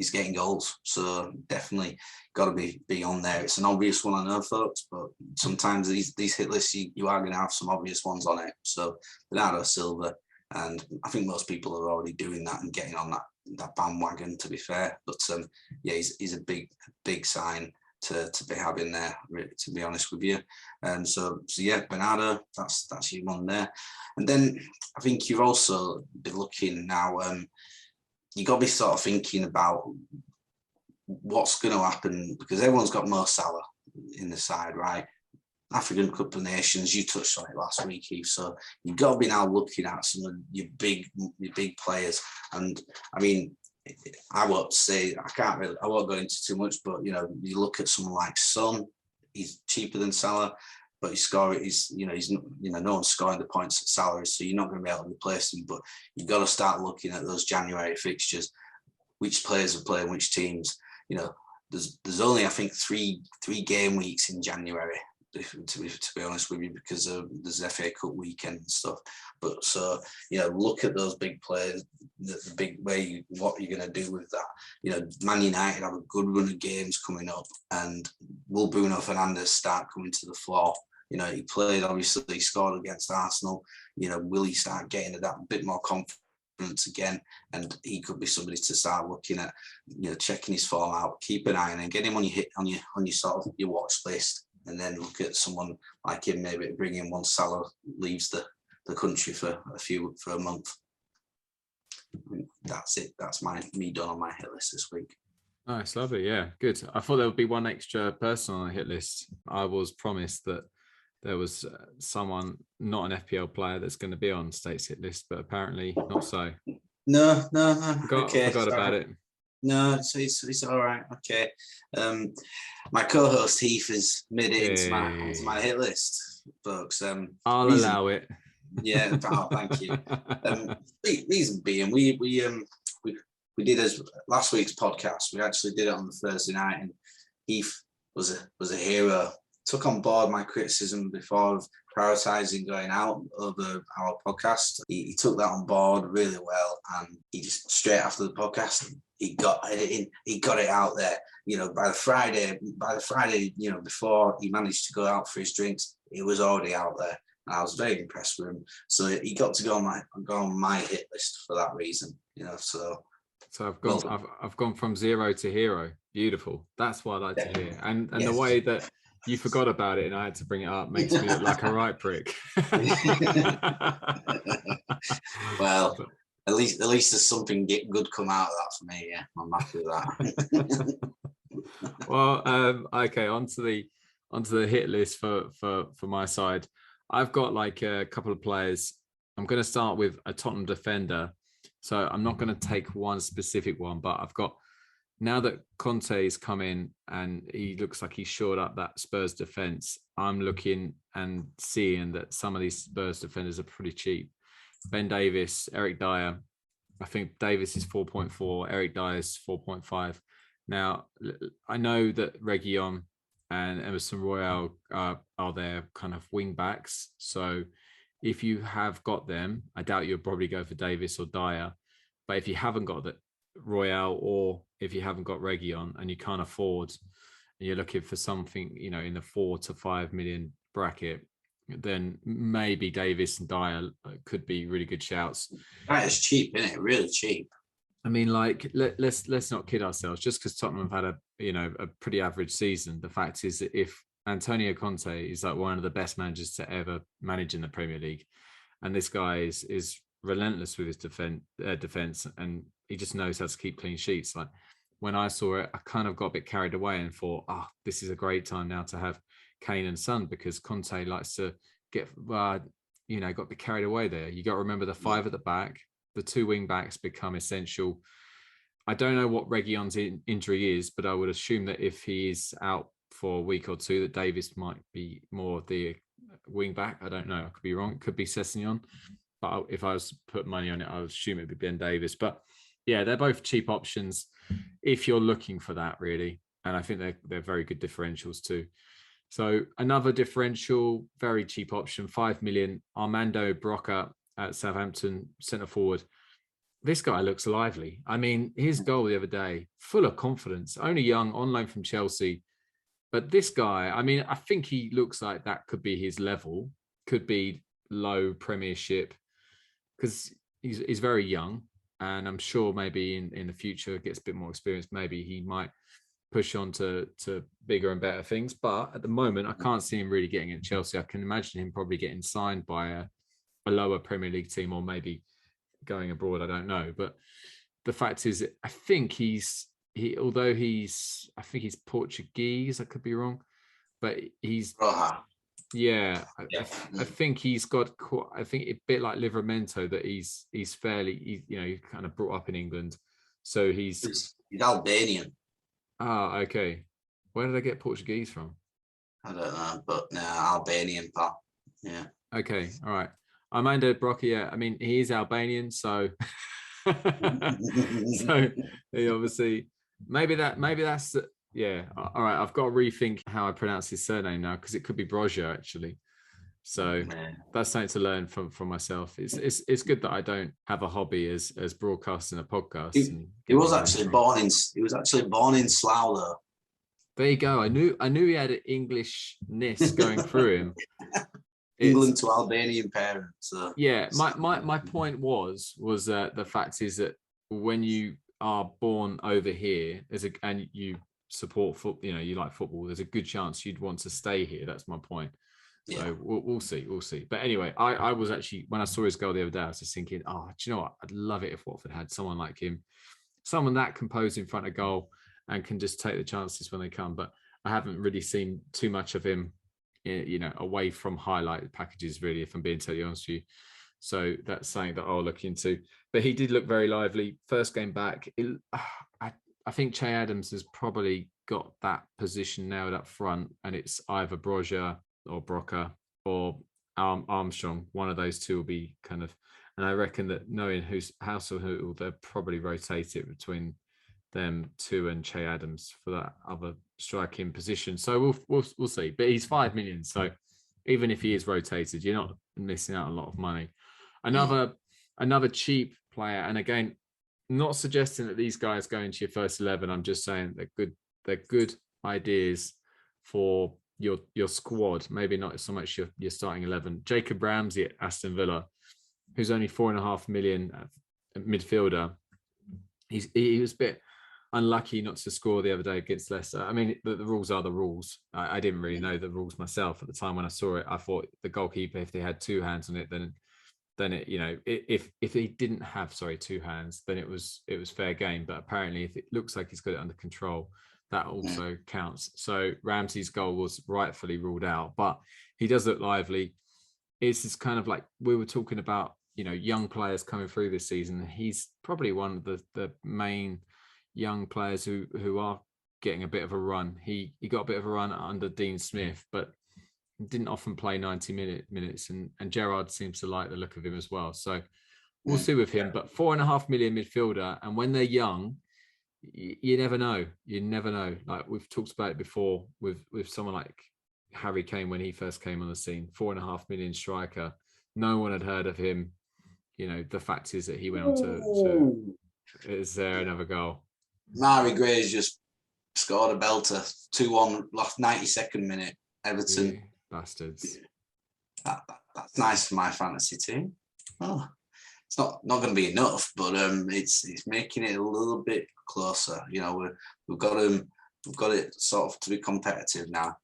getting goals. So definitely got to be on there. It's an obvious one, I know, folks, but sometimes these hit lists you are going to have some obvious ones on it. So Bernardo Silva. And I think most people are already doing that and getting on that bandwagon, to be fair. But yeah, he's a big sign to be having there, to be honest with you. So yeah, Bernardo, that's your one there. And then I think you've also been looking now. You got to be sort of thinking about what's going to happen, because everyone's got Mo Salah in the side, right? African Cup of Nations, you touched on it last week, Heath. So you've got to be now looking at some of your big players. And I mean, I won't go into too much, but you look at someone like Son, he's cheaper than Salah, but no one's scoring the points that Salah is, so you're not going to be able to replace him. But you've got to start looking at those January fixtures, which players are playing which teams. There's only, I think, three game weeks in January, to be honest with you, because there's FA Cup weekend and stuff. But so look at those big players, the big way, what you're going to do with that. Man United have a good run of games coming up, and will Bruno Fernandes start coming to the floor? He played, obviously, he scored against Arsenal. Will he start getting that bit more confidence again? And he could be somebody to start looking at, checking his form out, keep an eye on him, get him on your sort of your watch list. And then look at someone like him, maybe bring in once Salah leaves the country for a month. That's it. That's me done on my hit list this week. Nice, lovely, yeah, good. I thought there would be one extra person on the hit list. I was promised that there was someone, not an FPL player, that's going to be on State's hit list, but apparently not so. No. Forgot about it. No, it's all right. Okay. My co-host Heath is made it into my hit list, folks. I'll allow it. Yeah, thank you. Reason being, we did as last week's podcast. We actually did it on the Thursday night, and Heath was a hero. Took on board my criticism before of prioritising going out over our podcast. He took that on board really well, and he just straight after the podcast, he got editing, he got it out there. By the Friday, before he managed to go out for his drinks, it was already out there. And I was very impressed with him. So he got to go on my hit list for that reason. So I've gone from zero to hero. Beautiful. That's what I like to hear. And yes. The way that you forgot about it and I had to bring it up makes me look like a right prick. Well, at least there's something good come out of that for me. Yeah, I'm happy with that. Well, okay, onto the hit list for my side. I've got like a couple of players. I'm going to start with a Tottenham defender. So I'm not going to take one specific one, but I've got, now that Conte's come in and he looks like he's shored up that Spurs defence, I'm looking and seeing that some of these Spurs defenders are pretty cheap. Ben Davies, Eric Dyer. I think Davies is 4.4, Eric Dyer is 4.5. Now, I know that Reguilon and Emerson Royale are their kind of wing backs. So if you have got them, I doubt you'll probably go for Davies or Dyer. But if you haven't got the Royale, or if you haven't got Reguilon and you can't afford you're looking for something, in the 4 to 5 million bracket, then maybe Davis and Dyer could be really good shouts. That is cheap, isn't it? Really cheap. I mean, like, let's not kid ourselves. Just because Tottenham have had a pretty average season, the fact is that if Antonio Conte is like one of the best managers to ever manage in the Premier League, and this guy is relentless with his defense, and he just knows how to keep clean sheets. Like, when I saw it, I kind of got a bit carried away and thought, this is a great time now to have Kane and Son, because Conte likes to get, got a bit carried away there. You got to remember the 5 at the back. The 2 wing backs become essential. I don't know what Reguilon's injury is, but I would assume that if he is out for a week or two, that Davis might be more the wing back. I don't know. I could be wrong. It could be Sessegnon. But if I was to put money on it, I would assume it would be Ben Davis. But yeah, they're both cheap options if you're looking for that, really. And I think they're very good differentials too. So another differential, very cheap option, 5 million, Armando Broca at Southampton, centre forward. This guy looks lively. I mean, his goal the other day, full of confidence, only young, on loan from Chelsea. But this guy, I mean, I think he looks like that could be his level, could be low Premiership, because he's very young. And I'm sure maybe in the future gets a bit more experience. Maybe he might push on to bigger and better things. But at the moment, I can't see him really getting at Chelsea. I can imagine him probably getting signed by a lower Premier League team, or maybe going abroad. I don't know. But the fact is, I think he's Portuguese. I could be wrong, but he's yeah. I think he's got. I think a bit like Livramento, that he's fairly. He's kind of brought up in England, so he's Albanian. Okay. Where did I get Portuguese from? I don't know, but no, Albanian, pal. Yeah. Okay. All right. Armando Broca, yeah. I mean, he is Albanian, so so he obviously maybe that's yeah. All right. I've got to rethink how I pronounce his surname now, because it could be Broja actually. So that's something to learn from myself. It's good that I don't have a hobby as broadcasting a podcast. He was actually born in Slough, though. There you go. I knew he had an Englishness going through him. England to Albanian parents. So. Yeah, my point was the fact is that when you are born over here and you support football, you like football, there's a good chance you'd want to stay here. That's my point. So yeah. We'll see. But anyway, I was actually, when I saw his goal the other day, I was just thinking, do you know what? I'd love it if Watford had someone like him, someone that composed in front of goal and can just take the chances when they come. But I haven't really seen too much of him, away from highlight packages, really, if I'm being totally honest with you. So that's something that I'll look into. But he did look very lively. First game back, I think Che Adams has probably got that position nailed up front, and it's either Broja or Broca or Armstrong. One of those two will be kind of, and I reckon that knowing who's house or who, they'll probably rotate it between them two and Che Adams for that other striking position. So we'll see. But he's 5 million, so even if he is rotated, you're not missing out a lot of money. Another cheap player, and again, not suggesting that these guys go into your first 11. I'm just saying they're good ideas for your squad, maybe not so much your starting 11. Jacob Ramsey at Aston Villa, who's only 4.5 million midfielder. He was a bit unlucky not to score the other day against Leicester. I mean, the rules are the rules. I didn't really know the rules myself at the time when I saw it. I thought the goalkeeper, if they had 2 hands on it, then it, if he didn't have 2 hands, then it was fair game. But apparently, if it looks like he's got it under control, that also counts. So Ramsey's goal was rightfully ruled out, but he does look lively. It's just kind of like we were talking about, young players coming through this season. He's probably one of the main young players who are getting a bit of a run. He got a bit of a run under Dean Smith, but didn't often play 90 minutes, and Gerrard seems to like the look of him as well. So we'll see with him. But 4.5 million midfielder, and when they're young, you never know. Like we've talked about it before with someone like Harry Kane when he first came on the scene. 4.5 million striker. No one had heard of him. The fact is that he went on to is there another goal? Mari Gray's just scored a belter, 2-1, last 92nd minute. Everton. You bastards. That's nice for my fantasy team. Oh, it's not going to be enough, but it's making it a little bit closer. You know, we've got it sort of to be competitive now.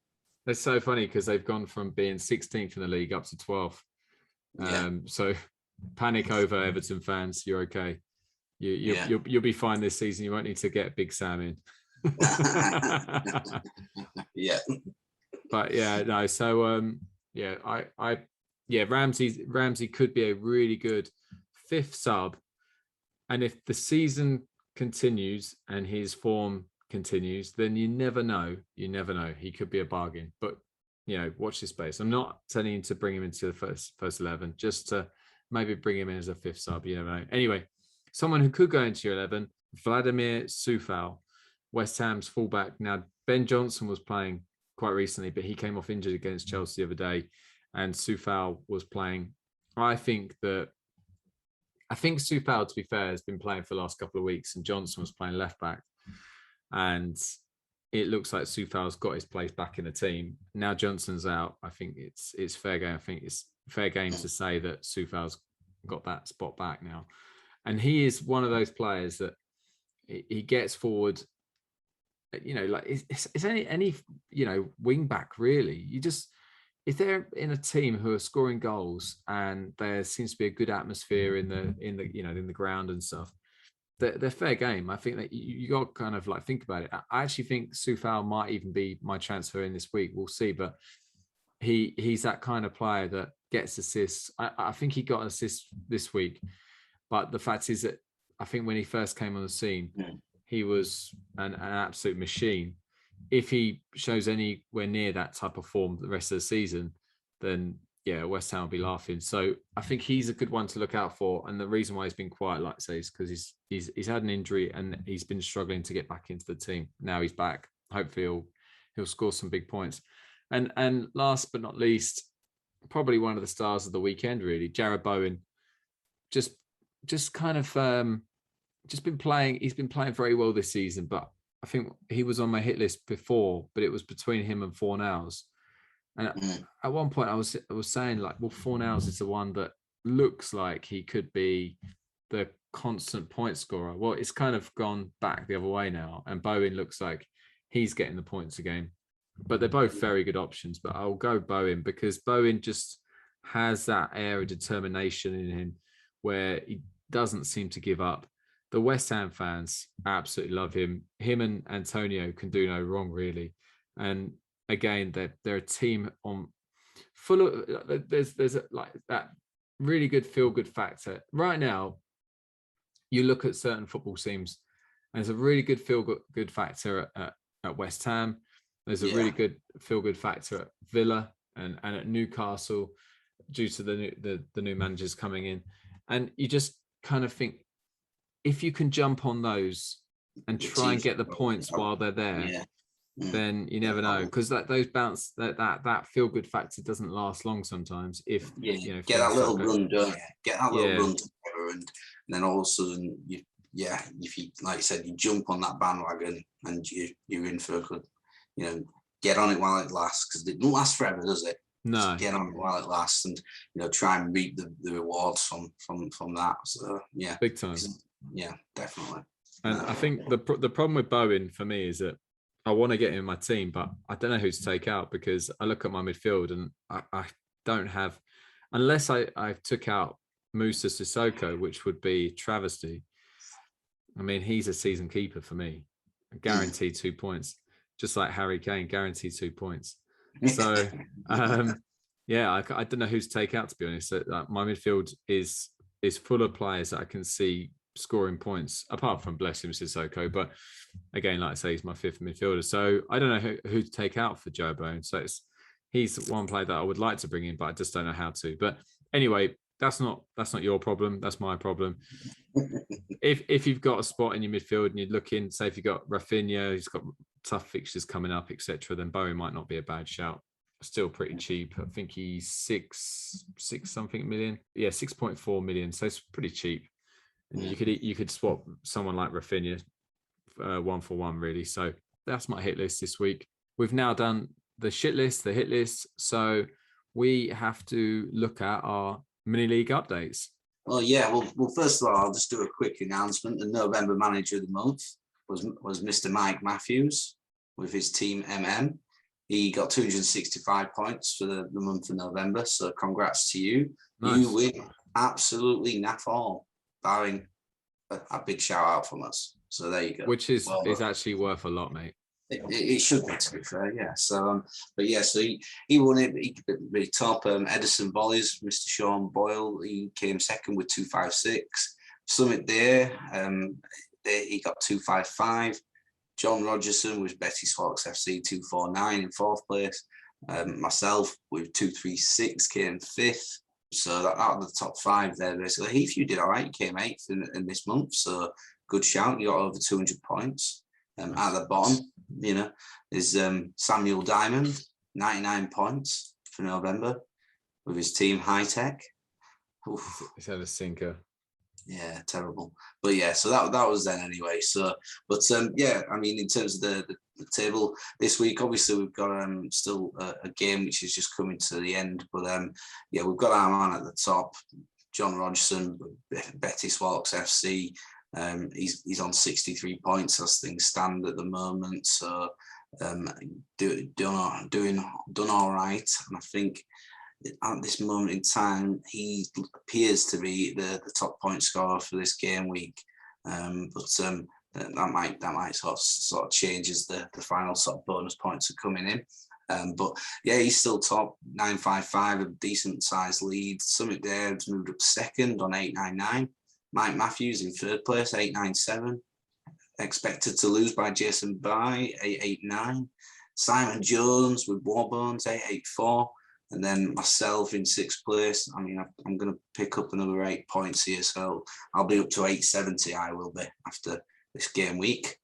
It's so funny because they've gone from being 16th in the league up to 12th. So panic over, Everton fans. You're okay. You'll be fine this season. You won't need to get Big Sam in. Yeah. But yeah, no. So Ramsey could be a really good 5th sub, and if the season continues and his form continues, then you never know. He could be a bargain. But watch this space. I'm not telling you to bring him into the first 11, just to maybe bring him in as a 5th sub. You never know. Anyway, someone who could go into your 11, Vladimir Coufal, West Ham's fullback. Now, Ben Johnson was playing quite recently, but he came off injured against Chelsea the other day, and Coufal was playing. I think Coufal, to be fair, has been playing for the last couple of weeks, and Johnson was playing left back, and it looks like Soufal's got his place back in the team. Now Johnson's out. I think it's fair game. I think it's fair game to say that Soufal's got that spot back now, and he is one of those players that he gets forward. Like it's any wing back really. If they're in a team who are scoring goals and there seems to be a good atmosphere in the ground and stuff, they're fair game. I think that you got to kind of like think about it. I actually think Coufal might even be my transfer in this week. We'll see, but he's that kind of player that gets assists. I think he got an assist this week, but the fact is that I think when he first came on the scene, he was an absolute machine. If he shows anywhere near that type of form the rest of the season, then West Ham will be laughing. So I think he's a good one to look out for. And the reason why he's been quiet, like I say, is because he's had an injury and he's been struggling to get back into the team. Now he's back. Hopefully he'll score some big points. And last but not least, probably one of the stars of the weekend, really, Jarrod Bowen. Just kind of just been playing. He's been playing very well this season, but I think he was on my hit list before, but it was between him and Fornals. And at one point I was saying, like, well, Fornals is the one that looks like he could be the constant point scorer. Well, it's kind of gone back the other way now, and Bowen looks like he's getting the points again. But they're both very good options, but I'll go Bowen because Bowen just has that air of determination in him where he doesn't seem to give up. The West Ham fans absolutely love him. Him and Antonio can do no wrong, really. And again, they're a team on full of. There's like that really good feel good factor right now. You look at certain football teams, and there's a really good feel good factor at West Ham. There's a really good feel good factor at Villa and at Newcastle due to the new managers coming in, and you just kind of think, if you can jump on those and try and get the points while they're there, then you never know, because those bounce that feel good factor doesn't last long sometimes. If get that little run, don't you? Get that little run together, and then all of a sudden if you, like you said, you jump on that bandwagon and you're in for a good, get on it while it lasts, because it doesn't last forever, does it? No. Just get on it while it lasts, and try and reap the rewards from that. So big time. Yeah, definitely. And I think the problem with Bowen for me is that I want to get him in my team, but I don't know who to take out, because I look at my midfield and I don't have, unless I took out Moussa Sissoko, which would be travesty. I mean, he's a season keeper for me. Guaranteed 2 points, just like Harry Kane, guaranteed 2 points. So, I don't know who to take out, to be honest. My midfield is full of players that I can see scoring points, apart from, bless him, Sissoko. But again, like I say, he's my 5th midfielder. So I don't know who to take out for Jarrod Bowen. So he's one player that I would like to bring in, but I just don't know how to. But anyway, that's not your problem. That's my problem. If you've got a spot in your midfield and you're looking, say if you've got Rafinha, he's got tough fixtures coming up, etc., then Bowen might not be a bad shout. Still pretty cheap. I think he's six something million. Yeah, 6.4 million. So it's pretty cheap. And you could swap someone like Rafinha 1 for 1, really. So that's my hit list this week. We've now done the shit list, the hit list. So we have to look at our mini league updates. Well, yeah. Well, first of all, I'll just do a quick announcement. The November Manager of the Month was Mr. Mike Matthews with his team MM. He got 265 points for the month of November. So congrats to you. Nice. You win absolutely naff all, barring a big shout out from us. So there you go. Which is actually worth a lot, mate. It should be, to be fair, yeah. So, but yeah, so he won it. He could be top. Edison Volleys, Mr. Sean Boyle, he came second with 256. Summit there, he got 255. John Rogerson with Betty Swalks FC 249 in fourth place. Myself with 236 came fifth. So that out of the top five there, basically. Heath, you did all right. You came eighth in this month, so good shout. You got over 200 points. At the bottom, is Samuel Diamond, 99 points for November with his team High Tech. He's had a sinker. Yeah, terrible. But yeah, so that was then anyway. So, but yeah, I mean, in terms of the table this week, obviously we've got still a game which is just coming to the end. But yeah, we've got our man at the top, John Rogerson, Betty Swalks FC. He's on 63 points as things stand at the moment. So doing all right. And I think at this moment in time, he appears to be the top point scorer for this game week. But that might sort of change as the final sort of bonus points are coming in. But yeah, he's still top, 955, a decent sized lead. Summit there has moved up second on 899. Mike Matthews in third place, 897. Expected to lose by Jason By, 889. Simon Jones with Warbones, 884. And then myself in sixth place. I mean, I'm going to pick up another 8 points here. So I'll be up to 870, I will be, after this game week.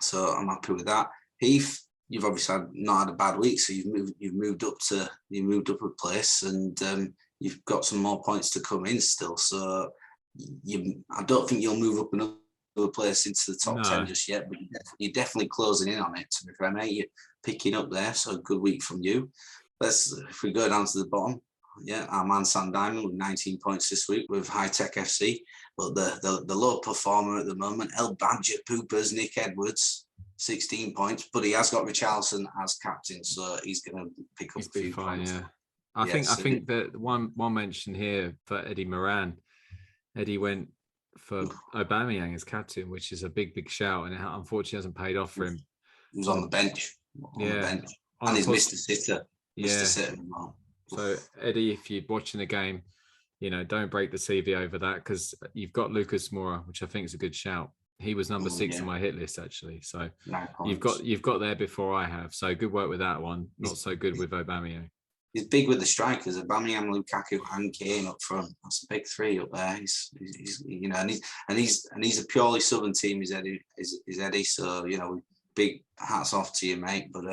So I'm happy with that. Heath, you've obviously not had a bad week. So you've moved up a place, and you've got some more points to come in still. So I don't think you'll move up another place into the top 10 just yet, but you're definitely closing in on it, to be fair, mate. You're picking up there, so a good week from you. If we go down to the bottom, yeah, our man Sam Diamond with 19 points this week with High Tech FC. But the low performer at the moment, El Badger Poopers, Nick Edwards, 16 points, but he has got Richarlison as captain, so he's going to pick up a few points. Yeah. I think that one mention here for Eddie Moran. Eddie went for Aubameyang as captain, which is a big shout, and it unfortunately hasn't paid off for him. He was on the bench. And he's Mr. Sitter. Yeah. So Eddie, if you're watching the game, don't break the CV over that, because you've got Lucas Moura, which I think is a good shout. He was number 6 on my hit list, actually. So you've got there before I have. So good work with that one. Not so good with Aubameyang. He's big with the strikers, Aubameyang, Lukaku, and Kane up front. That's a big three up there. He's a purely Southern team. Is Eddie. So big hats off to you, mate. But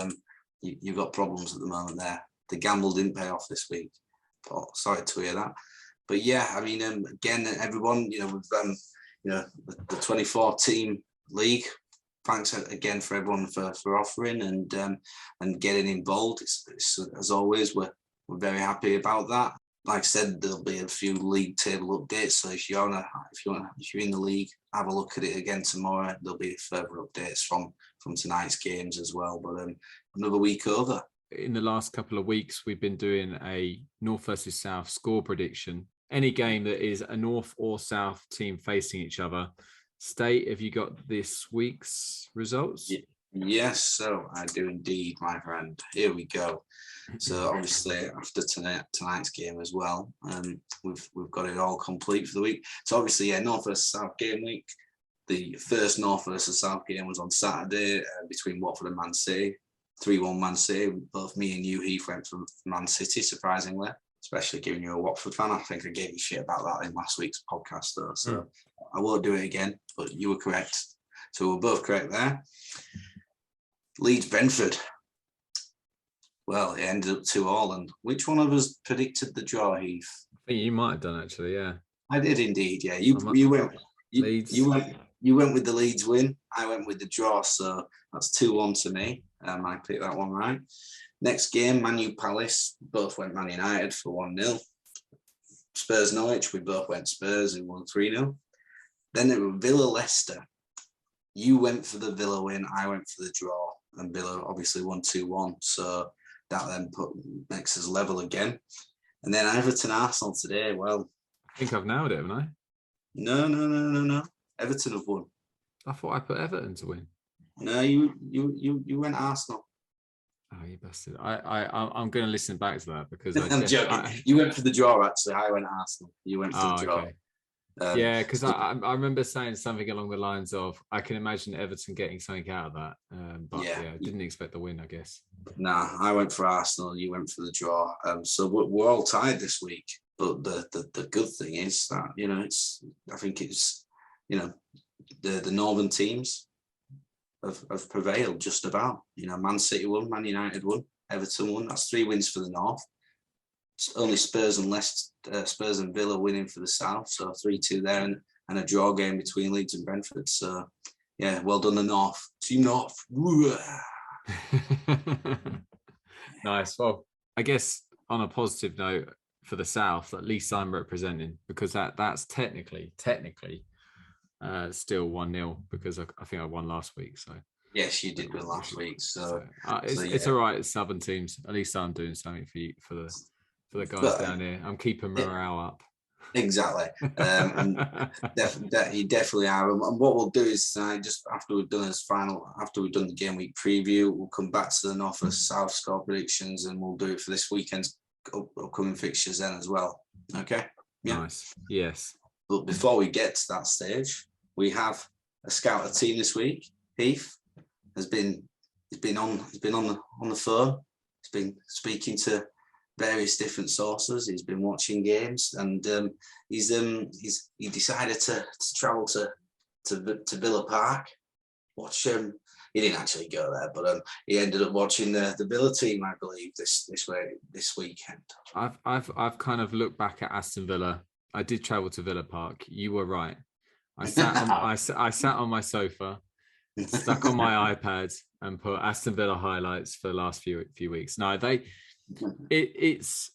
you've got problems at the moment there. The gamble didn't pay off this week. But sorry to hear that. But yeah, I mean, again, everyone, with the 24 team league. Thanks again for everyone for offering and getting involved. It's, as always, we're very happy about that. Like I said, there'll be a few league table updates. So if you're in the league, have a look at it again tomorrow. There'll be further updates from tonight's games as well. But another week over. In the last couple of weeks, we've been doing a North versus South score prediction. Any game that is a North or South team facing each other. State, have you got this week's results? Yes, so I do indeed, my friend. Here we go. So obviously after tonight's game as well, we've got it all complete for the week. So obviously, North versus South game week. The first North versus South game was on Saturday between Watford and Man City. 3-1 Man City. Both me and you, Heath, went for Man City, surprisingly. Especially given you're a Watford fan. I think I gave you shit about that in last week's podcast, though. So I won't do it again, but you were correct. So we're both correct there. Leeds Brentford. Well, it ended up 2-2. And which one of us predicted the draw, Heath? I think you might have done, actually, yeah. I did indeed, yeah. You went You went with the Leeds win. I went with the draw. So that's 2-1 to me. I picked that one right. Next game, Man U Palace. Both went Man United for 1-0. Spurs Norwich. We both went Spurs and won 3-0. Then it was Villa Leicester. You went for the Villa win. I went for the draw. And Villa obviously won 2-1. So that then makes us level again. And then Everton Arsenal today. Well, I think I've nailed it, haven't I? No. Everton have won. I thought I put Everton to win. No, you went Arsenal. Oh, you bastard! I'm going to listen back to that because I'm joking. You went for the draw. Actually, I went Arsenal. You went for the draw. Okay. Yeah, because I remember saying something along the lines of, I can imagine Everton getting something out of that. But I didn't expect the win, I guess. Nah, I went for Arsenal. You went for the draw. So we're all tied this week. But the good thing is that, I think it's, the northern teams have prevailed just about. Man City won, Man United won, Everton won. That's 3 wins for the north. It's only Spurs and Villa winning for the south. So 3-2 there and a draw game between Leeds and Brentford. So yeah, well done the north. Team North. Nice. Well, I guess on a positive note for the south, at least I'm representing, because that's technically still 1-0 because I think I won last week. So yes, you did win last week. So it's all right. Southern teams. At least I'm doing something for the guys down here. I'm keeping morale up. Exactly. And you definitely are. And what we'll do is just after we've done the game week preview, we'll come back to the North versus South score predictions, and we'll do it for this weekend's upcoming fixtures then as well. Okay. Yeah. Nice. Yes. But before we get to that stage, we have a scouter team this week. Heath has been on the phone. He's been speaking to various different sources. He's been watching games, and he decided to travel to Villa Park. Watch he didn't actually go there, but he ended up watching the Villa team, I believe, this weekend. I've kind of looked back at Aston Villa. I did travel to Villa Park. You were right. I sat on my sofa, stuck on my iPad, and put Aston Villa highlights for the last few weeks. No, it's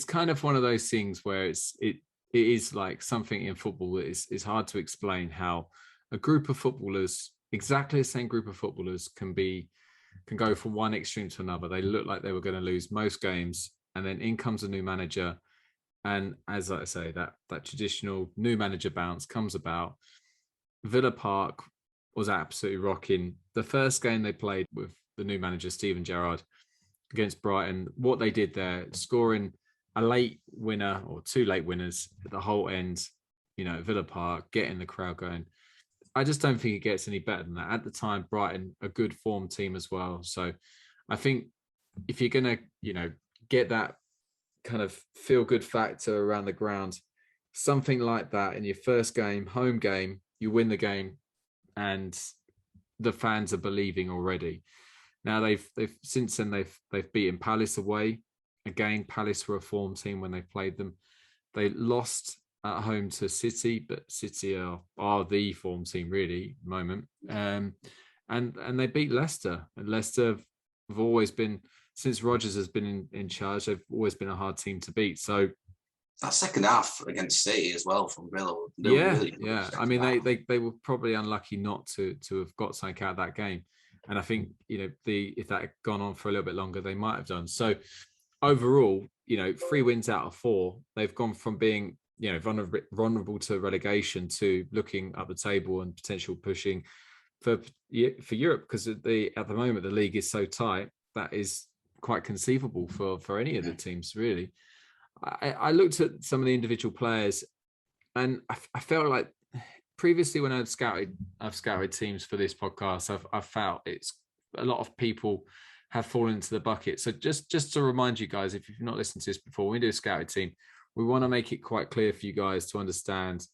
kind of one of those things where it is like something in football that is hard to explain, how a group of footballers, exactly the same group of footballers, can go from one extreme to another. They look like they were going to lose most games, and then in comes a new manager. And as I say, that traditional new manager bounce comes about. Villa Park was absolutely rocking. The first game they played with the new manager, Steven Gerrard, against Brighton, what they did there, scoring a late winner or 2 late winners at the whole end, Villa Park, getting the crowd going. I just don't think it gets any better than that. At the time, Brighton, a good form team as well. So I think if you're going to, get that kind of feel-good factor around the ground, something like that in your first game, home game, you win the game, and the fans are believing already. Now they've since then they've beaten Palace away. Again, Palace were a form team when they played them. They lost at home to City, but City are the form team really at the moment. And they beat Leicester. And Leicester have always been, since Rodgers has been in charge, they've always been a hard team to beat. So that second half against City as well from Villa. Yeah. I mean, they were probably unlucky not to have got something out of that game. And I think, if that had gone on for a little bit longer, they might have done. So overall, 3 wins out of 4, they've gone from being, vulnerable to relegation to looking up the table and potential pushing for Europe, because at the moment the league is so tight that is quite conceivable for any of the teams really. I looked at some of the individual players, and I felt like previously when I've scouted teams for this podcast, I've felt it's a lot of people have fallen into the bucket. So just to remind you guys, if you've not listened to this before, when we do a scouted team, we want to make it quite clear for you guys to understand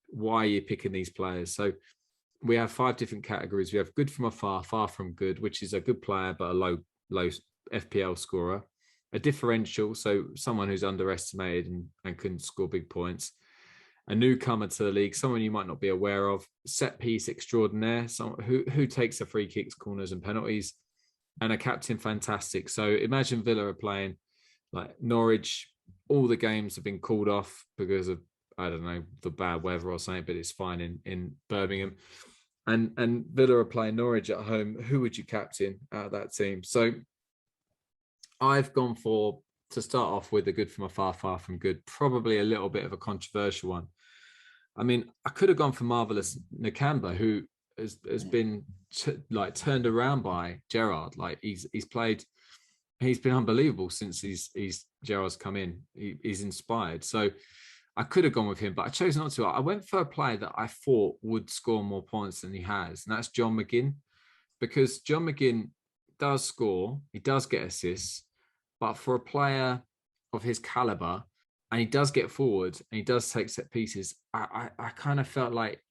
why you're picking these players. So we have 5 different categories. We have good from afar, far from good, which is a good player but a low FPL scorer. A differential, so someone who's underestimated and can score big points. a newcomer to the league, someone you might not be aware of, set piece extraordinaire, someone who takes the free kicks, corners and penalties, and a captain fantastic. So imagine Villa are playing like Norwich. All the games have been called off because of, I don't know, the bad weather or something, but it's fine in Birmingham. And Villa are playing Norwich at home. Who would you captain out of that team? So I've gone for, to start off with, a good from afar, far from good, probably a little bit of a controversial one. I mean, I could have gone for Marvelous Nakamba, who has been turned around by Gerrard. Like he's been unbelievable since Gerrard's come in. He's inspired. So I could have gone with him, but I chose not to. I went for a player that I thought would score more points than he has, and that's John McGinn, because John McGinn does score, he does get assists, but for a player of his caliber, and he does get forward and he does take set pieces, I kind of felt like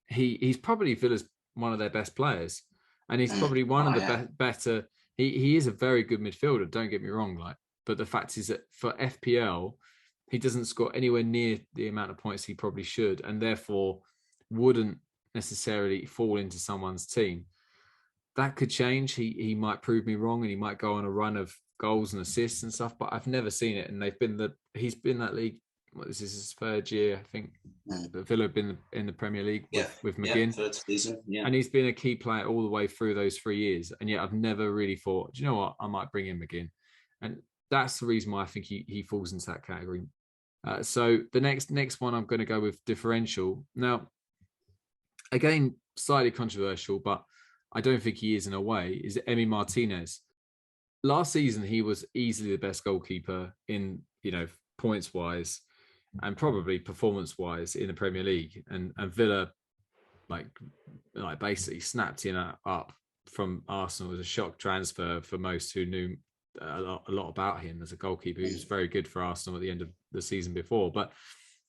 he's probably Villa's one of their best players, and he's probably one of the better. He is a very good midfielder. Don't get me wrong, but the fact is that for FPL, he doesn't score anywhere near the amount of points he probably should, and therefore wouldn't necessarily fall into someone's team. That could change. He might prove me wrong, and he might go on a run of goals and assists and stuff, but I've never seen it. And he's been that league. This is his third year, I think. Villa have been in the Premier League with McGinn. Third season, and he's been a key player all the way through those 3 years. And yet I've never really thought, do you know what? I might bring in McGinn. And that's the reason why I think he falls into that category. So the next one, I'm going to go with differential. Now, again, slightly controversial, but I don't think he is in a way, is Emi Martinez. Last season, he was easily the best goalkeeper in, points wise and probably performance wise in the Premier League. And Villa like basically snapped him up from Arsenal. It was a shock transfer for most who knew a lot about him as a goalkeeper. He was very good for Arsenal at the end of the season before. But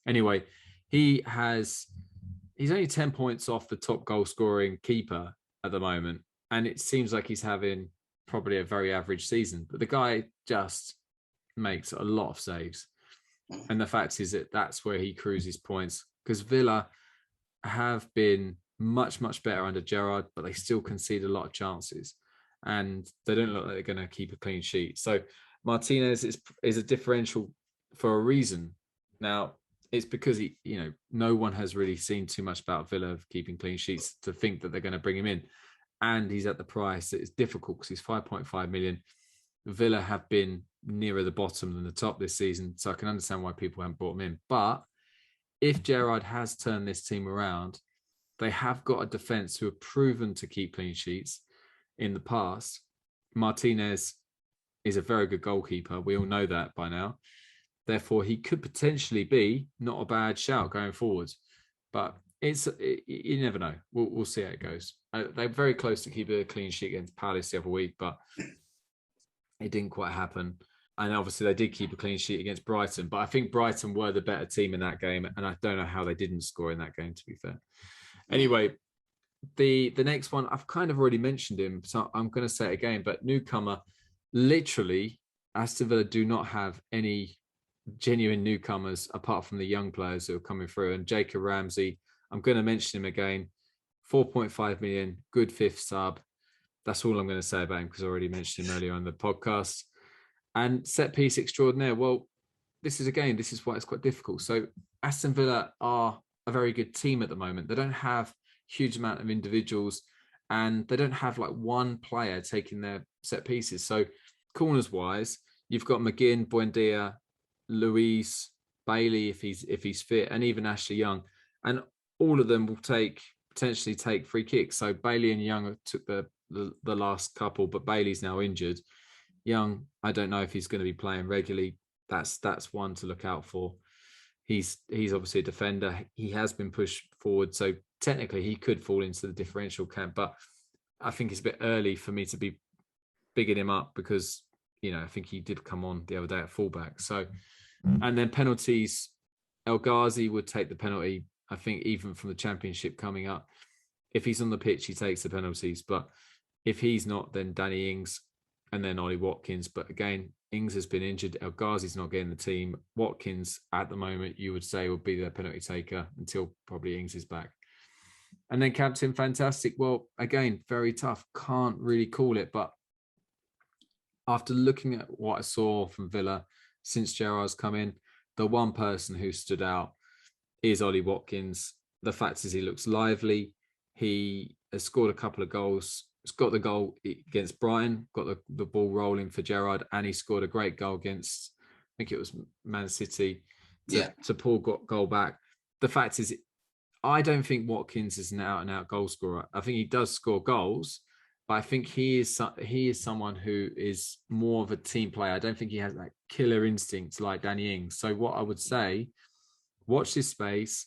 anyway, he's only 10 points off the top goal scoring keeper at the moment. And it seems like he's having probably a very average season, but the guy just makes a lot of saves. And the fact is that that's where he cruises points, because Villa have been much, much better under Gerrard, but they still concede a lot of chances and they don't look like they're going to keep a clean sheet. So Martinez is a differential for a reason. Now, it's because no one has really seen too much about Villa of keeping clean sheets to think that they're going to bring him in. And he's at the price that is difficult because he's 5.5 million. Villa have been nearer the bottom than the top this season, so I can understand why people haven't brought him in. But if Gerrard has turned this team around, they have got a defence who have proven to keep clean sheets in the past. Martinez is a very good goalkeeper. We all know that by now. Therefore, he could potentially be not a bad shout going forward. But you never know. We'll see how it goes. They're very close to keeping a clean sheet against Palace the other week, but it didn't quite happen. And obviously they did keep a clean sheet against Brighton, but I think Brighton were the better team in that game, and I don't know how they didn't score in that game, to be fair. Anyway, the next one, I've kind of already mentioned him, so I'm going to say it again, but newcomer, literally, Aston Villa do not have any genuine newcomers apart from the young players who are coming through. And Jacob Ramsey, I'm going to mention him again, 4.5 million, good fifth sub. That's all I'm going to say about him because I already mentioned him earlier on the podcast. And set piece extraordinaire. Well, this is why it's quite difficult. So Aston Villa are a very good team at the moment. They don't have huge amount of individuals and they don't have like one player taking their set pieces. So corners wise, you've got McGinn, Buendia, Luis, Bailey if he's fit, and even Ashley Young. And all of them will potentially take free kicks. So Bailey and Young took the last couple, but Bailey's now injured. Young, I don't know if he's going to be playing regularly. That's one to look out for. He's obviously a defender. He has been pushed forward, so technically he could fall into the differential camp. But I think it's a bit early for me to be bigging him up because I think he did come on the other day at fullback. So, and then penalties, El Ghazi would take the penalty. I think even from the Championship coming up, if he's on the pitch, he takes the penalties. But if he's not, then Danny Ings and then Ollie Watkins. But again, Ings has been injured. El Ghazi's not getting the team. Watkins, at the moment, you would say will be their penalty taker until probably Ings is back. And then captain, fantastic. Well, again, very tough. Can't really call it. But after looking at what I saw from Villa since Gerrard's come in, the one person who stood out is Ollie Watkins. The fact is he looks lively. He has scored a couple of goals. He's got the goal against Brighton, got the ball rolling for Gerrard, and he scored a great goal against, I think it was Man City, to pull goal back. The fact is, I don't think Watkins is an out-and-out goal scorer. I think he does score goals, but I think he is someone who is more of a team player. I don't think he has that killer instinct like Danny Ings. So what I would say, watch this space.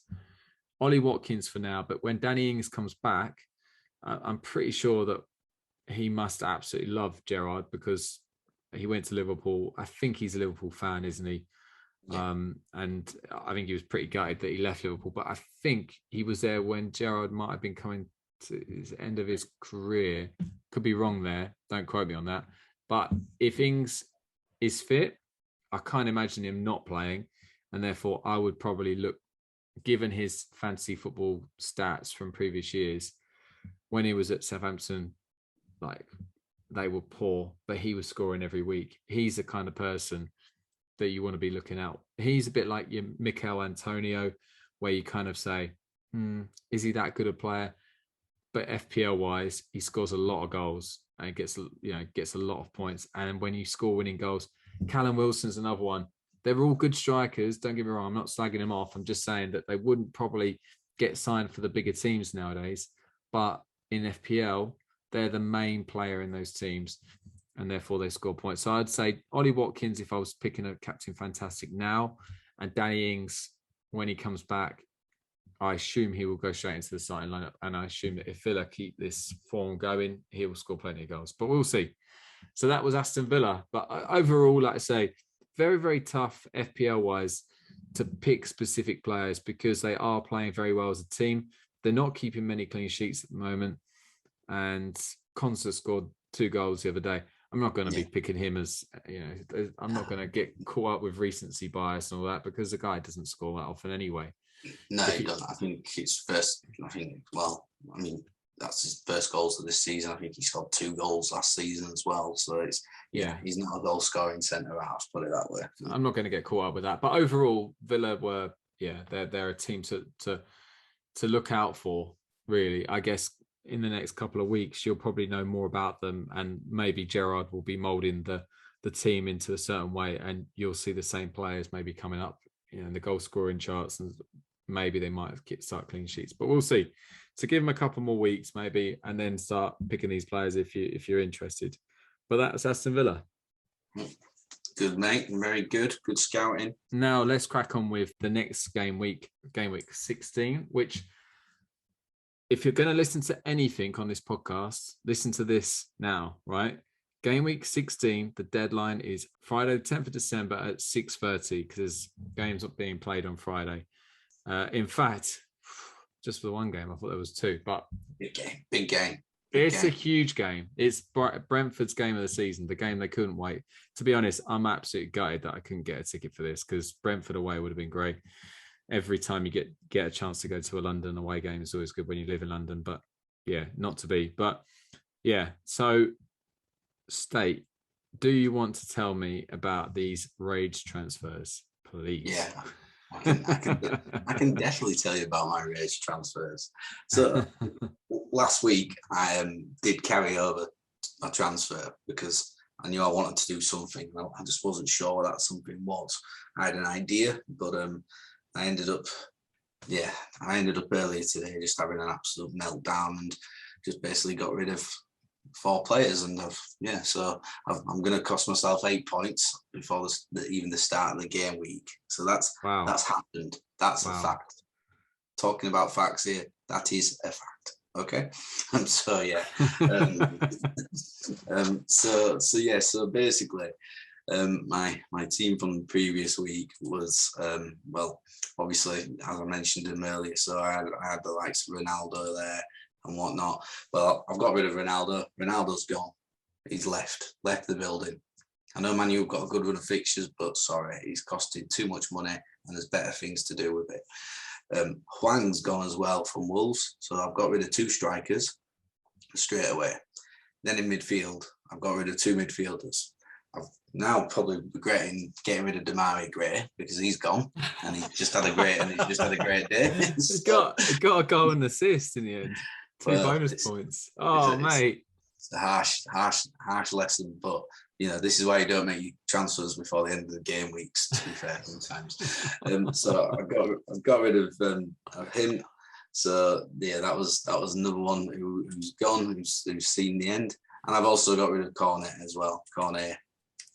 Ollie Watkins for now, but when Danny Ings comes back, I'm pretty sure that he must absolutely love Gerrard because he went to Liverpool. I think he's a Liverpool fan, isn't he? Yeah. And I think he was pretty gutted that he left Liverpool, but I think he was there when Gerrard might have been coming to his end of his career. Could be wrong there. Don't quote me on that. But if Ings is fit, I can't imagine him not playing. And therefore, I would probably look, given his fantasy football stats from previous years, when he was at Southampton, like they were poor, but he was scoring every week. He's the kind of person that you want to be looking out. He's a bit like your Mikel Antonio, where you kind of say, is he that good a player? But FPL wise, he scores a lot of goals and gets a lot of points. And when you score winning goals, Callum Wilson's another one. They're all good strikers. Don't get me wrong. I'm not slagging him off. I'm just saying that they wouldn't probably get signed for the bigger teams nowadays. But in FPL, they're the main player in those teams, and therefore they score points. So I'd say Ollie Watkins if I was picking a captain fantastic now, and Danny Ings when he comes back, I assume he will go straight into the starting lineup, and I assume that if Villa keep this form going, he will score plenty of goals. But we'll see. So that was Aston Villa. But overall, like I say, very, very tough FPL-wise to pick specific players because they are playing very well as a team. They're not keeping many clean sheets at the moment. And Concert scored 2 goals the other day. I'm not going to be picking him as, I'm not going to get caught up with recency bias and all that because the guy doesn't score that often anyway. No, he doesn't. I think it's first, that's his first goals of this season. I think he scored 2 goals last season as well. So it's, he's not a goal scoring centre half, put it that way. I'm not going to get caught up with that. But overall, Villa were, they're a team to look out for, really. I guess in the next couple of weeks, you'll probably know more about them, and maybe Gerrard will be moulding the team into a certain way, and you'll see the same players maybe coming up, in the goal scoring charts, and maybe they might start clean sheets. But we'll see. So give them a couple more weeks, maybe, and then start picking these players if you're interested. But that's Aston Villa. Good, mate. Very good. Good scouting. Now let's crack on with the next game week 16, which, if you're going to listen to anything on this podcast, listen to this now, right? Game week 16, the deadline is Friday, the 10th of December at 6:30 because games not being played on Friday. In fact, just for the one game, I thought there was 2, but big game. It's a huge game. It's Brentford's game of the season, the game they couldn't wait. To be honest, I'm absolutely gutted that I couldn't get a ticket for this because Brentford away would have been great. Every time you get a chance to go to a London away game is always good when you live in London, but not to be. But so State, do you want to tell me about these Rage transfers, please? Yeah, I can definitely tell you about my Rage transfers. So last week I did carry over a transfer because I knew I wanted to do something. I just wasn't sure what that something was. I had an idea, but I ended up earlier today just having an absolute meltdown and just basically got rid of 4 players. And I'm going to cost myself 8 points before even the start of the game week. So that's happened. That's a fact. Talking about facts here, that is a fact. Okay. So basically, my team from the previous week was obviously, as I mentioned him earlier, so I had the likes of Ronaldo there and whatnot. Well, I've got rid of Ronaldo. Ronaldo's gone. He's left the building. I know Man U have got a good run of fixtures, but sorry, he's costing too much money and there's better things to do with it. Hwang's gone as well from Wolves, so I've got rid of 2 strikers straight away. Then in midfield, I've got rid of 2 midfielders. I've now probably regretting getting rid of Damari Gray because he's gone and he's just had a great day. He got a goal and assist in the end. 2 bonus points. Oh, mate. It's a harsh lesson, but this is why you don't make your transfers before the end of the game weeks, to be fair, sometimes. So I've got rid of him. So yeah, that was another one who's gone, who's seen the end. And I've also got rid of Cornet as well. Cornet.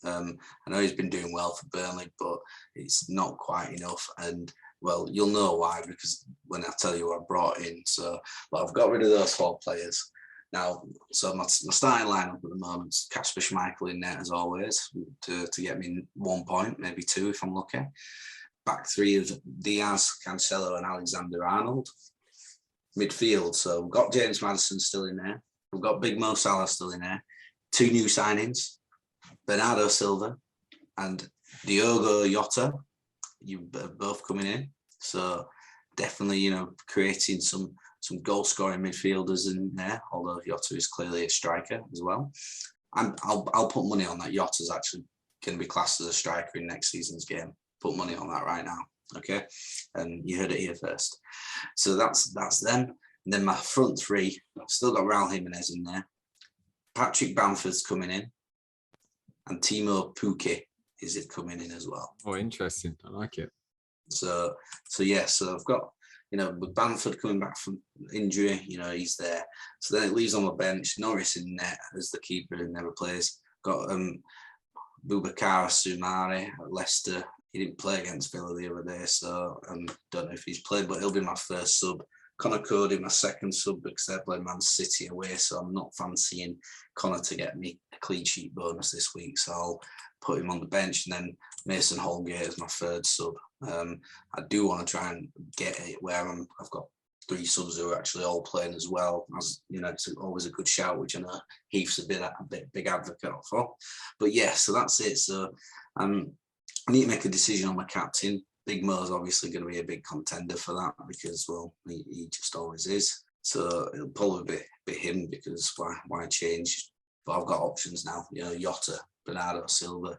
I know he's been doing well for Burnley, but it's not quite enough. And well, you'll know why, because when I tell you what I brought in. So, but I've got rid of those 4 players. Now, so my starting lineup at the moment is Kasper Schmeichel in net as always to get me 1 point, maybe 2 if I'm lucky. Back 3 of Diaz, Cancelo and Alexander-Arnold. Midfield, so we've got James Maddison still in there. We've got Big Mo Salah still in there. 2 new signings, Bernardo Silva and Diogo Jota. You both coming in, so definitely creating some goal-scoring midfielders in there, although Jota is clearly a striker as well. I'll put money on that. Jota's actually going to be classed as a striker in next season's game. Put money on that right now, okay? And you heard it here first. So that's them. And then my front 3, I've still got Raul Jimenez in there. Patrick Bamford's coming in. And Timo Pukki is it coming in as well. Oh, interesting. I like it. So I've got, with Bamford coming back from injury, he's there. So then it leaves on the bench Norris in net as the keeper who never plays. Got Boubacar Soumare at Leicester. He didn't play against Villa the other day, so don't know if he's played, but he'll be my first sub. Connor Cody, my second sub, because they're playing Man City away, so I'm not fancying Connor to get me a clean sheet bonus this week, so I'll put him on the bench. And then Mason Holgate is my third sub. I do want to try and get it where I've got 3 subs who are actually all playing as well. As it's always a good shout, which I know Heath's a big advocate for. But yeah, so that's it. So I need to make a decision on my captain. Big Mo's obviously going to be a big contender for that because, well, he just always is. So it'll probably be him because why change? But I've got options now. Jota, Bernardo Silva.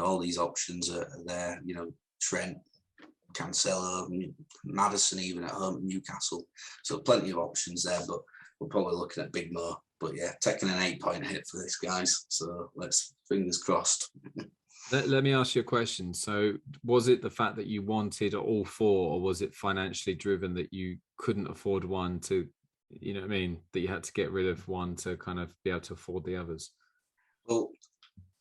All these options are there. Trent, Cancelo, Maddison, even at home at Newcastle. So plenty of options there. But we're probably looking at Big Mo. But yeah, taking an 8-point hit for this, guys. So let's fingers crossed. Let me ask you a question. So was it the fact that you wanted all 4, or was it financially driven that you couldn't afford one to, that you had to get rid of one to kind of be able to afford the others? Well,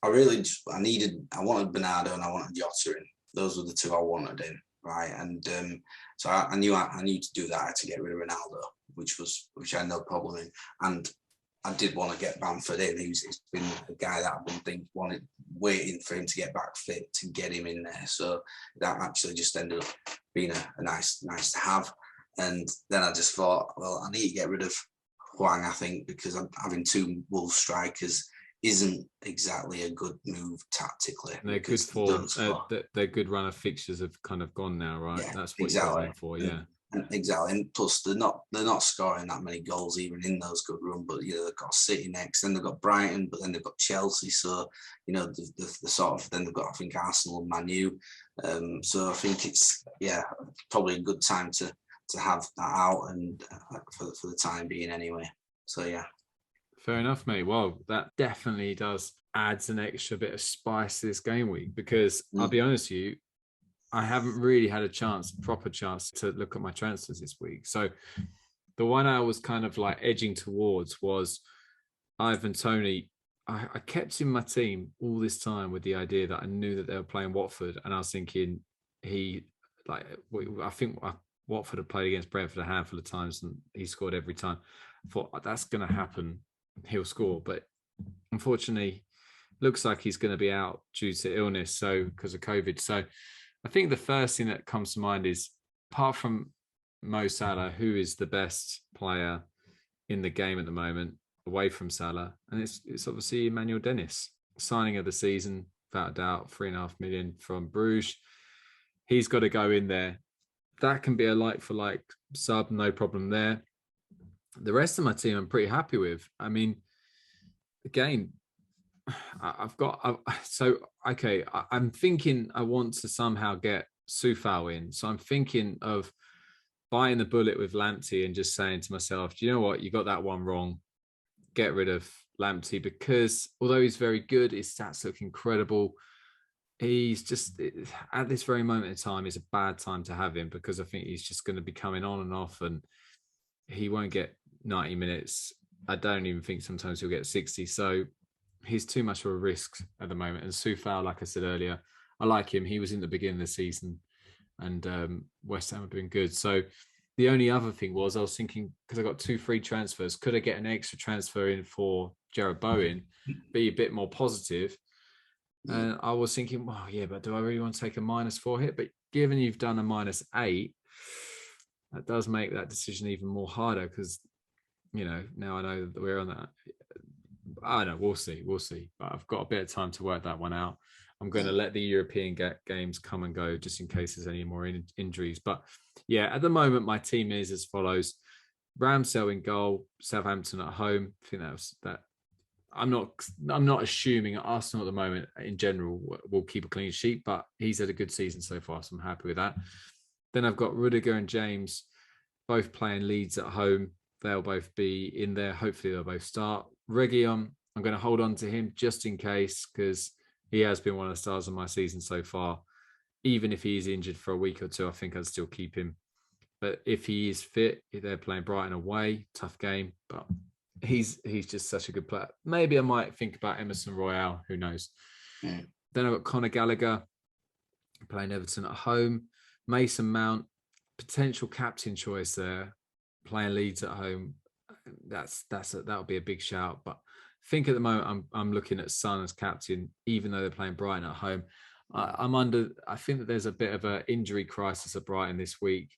I wanted Bernardo and I wanted Jota in. Those were the 2 I wanted in, right? And so I knew I needed to do that. I had to get rid of Ronaldo, which I had no problem in. And I did want to get Bamford in. He's been a guy that I've been waiting for him to get back fit to get him in there. So that actually just ended up being a nice to have. And then I just thought, well, I need to get rid of Hwang, I think, because having 2 Wolves strikers isn't exactly a good move tactically. And they're good form. Their good run of fixtures have kind of gone now, right? Yeah, that's what exactly. You're going for, yeah. Exactly, and plus they're not scoring that many goals even in those good runs. But they've got City next, then they've got Brighton, but then they've got Chelsea. So the sort of then they've got I think Arsenal and Man U. So I think it's probably a good time to have that out and for the time being anyway. So yeah, fair enough, mate. Well, that definitely does adds an extra bit of spice to this game week because I'll be honest with you, I haven't really had a proper chance to look at my transfers this week. So the one I was kind of like edging towards was Ivan Toney. I kept in my team all this time with the idea that I knew that they were playing Watford, and I was thinking I think Watford have played against Brentford a handful of times and he scored every time. I thought that's going to happen. He'll score, but unfortunately, looks like he's going to be out due to illness. So because of COVID. So I think the first thing that comes to mind is, apart from Mo Salah, who is the best player in the game at the moment, away from Salah, and it's obviously Emmanuel Dennis. signing of the season, without a doubt, 3.5 million from Bruges. He's got to go in there. That can be a like for like sub, no problem there. The rest of my team I'm pretty happy with. I mean, again, I'm thinking I want to somehow get Sufal in. So I'm thinking of biting the bullet with Lamptey and just saying to myself, do you know what? You got that one wrong. Get rid of Lamptey, because although he's very good, his stats look incredible. He's just, at this very moment in time, it's a bad time to have him, because I think he's just going to be coming on and off, and he won't get 90 minutes. I don't even think sometimes he'll get 60. So he's too much of a risk at the moment. And Sufal, like I said earlier, I like him. He was in the beginning of the season, and West Ham have been good. So the only other thing was, I was thinking, because I got 2 free transfers, could I get an extra transfer in for Jared Bowen, be a bit more positive? And I was thinking, well, yeah, but do I really want to take a -4 hit? But given you've done a -8, that does make that decision even more harder, because, you know, now I know that we're on that. I don't know, we'll see. But I've got a bit of time to work that one out. I'm going to let the European games come and go, just in case there's any more injuries. But yeah, at the moment, my team is as follows: Ramsdale in goal, Southampton at home. I think that. I'm not assuming Arsenal at the moment in general will keep a clean sheet, but he's had a good season so far, so I'm happy with that. Then I've got Rudiger and James both playing Leeds at home. They'll both be in there. Hopefully they'll both start. Reguilon, I'm going to hold on to him just in case, because he has been one of the stars of my season so far. Even if he's injured for a week or two, I think I'd still keep him. But if he is fit, they're playing Brighton away, tough game, but he's just such a good player. Maybe I might think about Emerson Royale. Who knows? Then I've got Conor Gallagher playing Everton at home. Mason Mount, potential captain choice there, playing Leeds at home. That'll be a big shout. But I think at the moment I'm looking at Son as captain, even though they're playing Brighton at home. I think that there's a bit of an injury crisis at Brighton this week.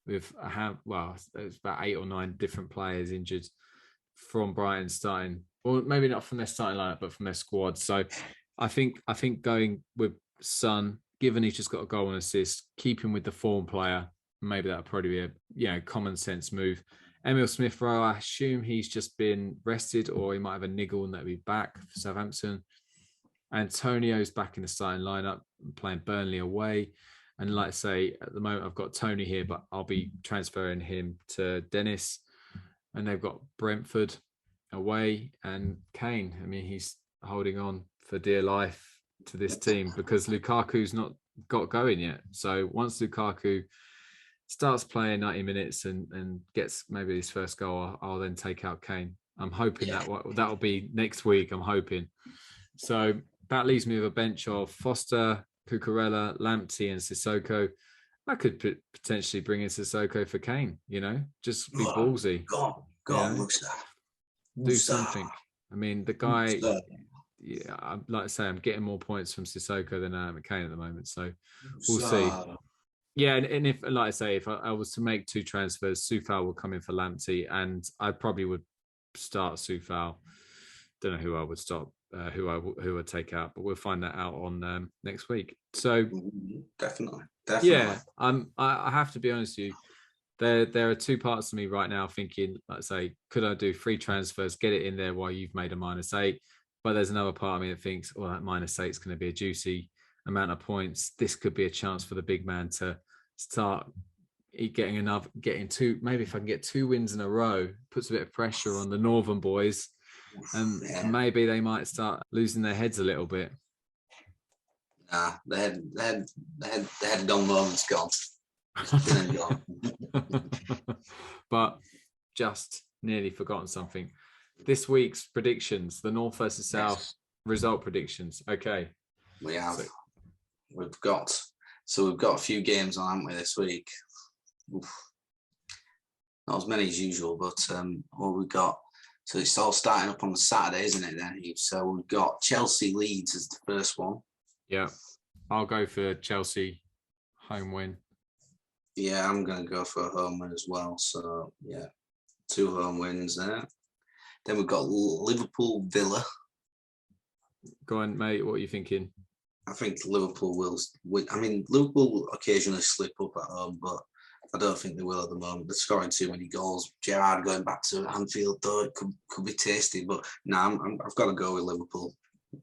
There's about 8 or 9 different players injured from Brighton starting, or maybe not from their starting lineup, but from their squad. So I think going with Son, given he's just got a goal and assist, keeping with the form player, maybe that'll probably be a common sense move. Emil Smith-Rowe, I assume he's just been rested, or he might have a niggle and that'll be back for Southampton. Antonio's back in the starting lineup, playing Burnley away. And like I say, at the moment I've got Tony here, but I'll be transferring him to Dennis. And they've got Brentford away and Kane. I mean, he's holding on for dear life to this team, because Lukaku's not got going yet. So once Lukaku starts playing 90 minutes and gets maybe his first goal, I'll then take out Kane. I'm hoping that'll be next week. I'm hoping. So that leaves me with a bench of Foster, Cucurella, Lamptey, and Sissoko. I could potentially bring in Sissoko for Kane, just be ballsy. Do something. I mean, the guy, like I say, I'm getting more points from Sissoko than I am at Kane at the moment. So we'll see. Yeah, and if, like I say, if I was to make 2 transfers, Sufal will come in for Lamptey, and I probably would start Sufal. Don't know who I would stop, who I would take out, but we'll find that out on next week. So definitely. Yeah, I have to be honest with you. There are 2 parts of me right now thinking, like I say, could I do 3 transfers, get it in there while you've made a -8? But there's another part of me that thinks, well, that -8 is going to be a juicy amount of points. This could be a chance for the big man to start getting 2. Maybe if I can get 2 wins in a row, puts a bit of pressure on the Northern boys, and maybe they might start losing their heads a little bit. Nah, the head gone moment's gone. But just nearly forgotten something. This week's predictions, the North versus South result predictions. Okay. We have. We've got a few games on, haven't we, this week? Oof. Not as many as usual, but what we've got. So it's all starting up on the Saturday, isn't it, then, Heath? So we've got Chelsea Leeds as the first one. Yeah. I'll go for Chelsea home win. Yeah, I'm going to go for a home win as well. So, 2 home wins there. Then we've got Liverpool Villa. Go on, mate. What are you thinking? I think Liverpool will win. I mean, Liverpool occasionally slip up at home, but I don't think they will at the moment. They're scoring too many goals. Gerrard going back to Anfield, though, it could be tasty. But no, I've got to go with Liverpool.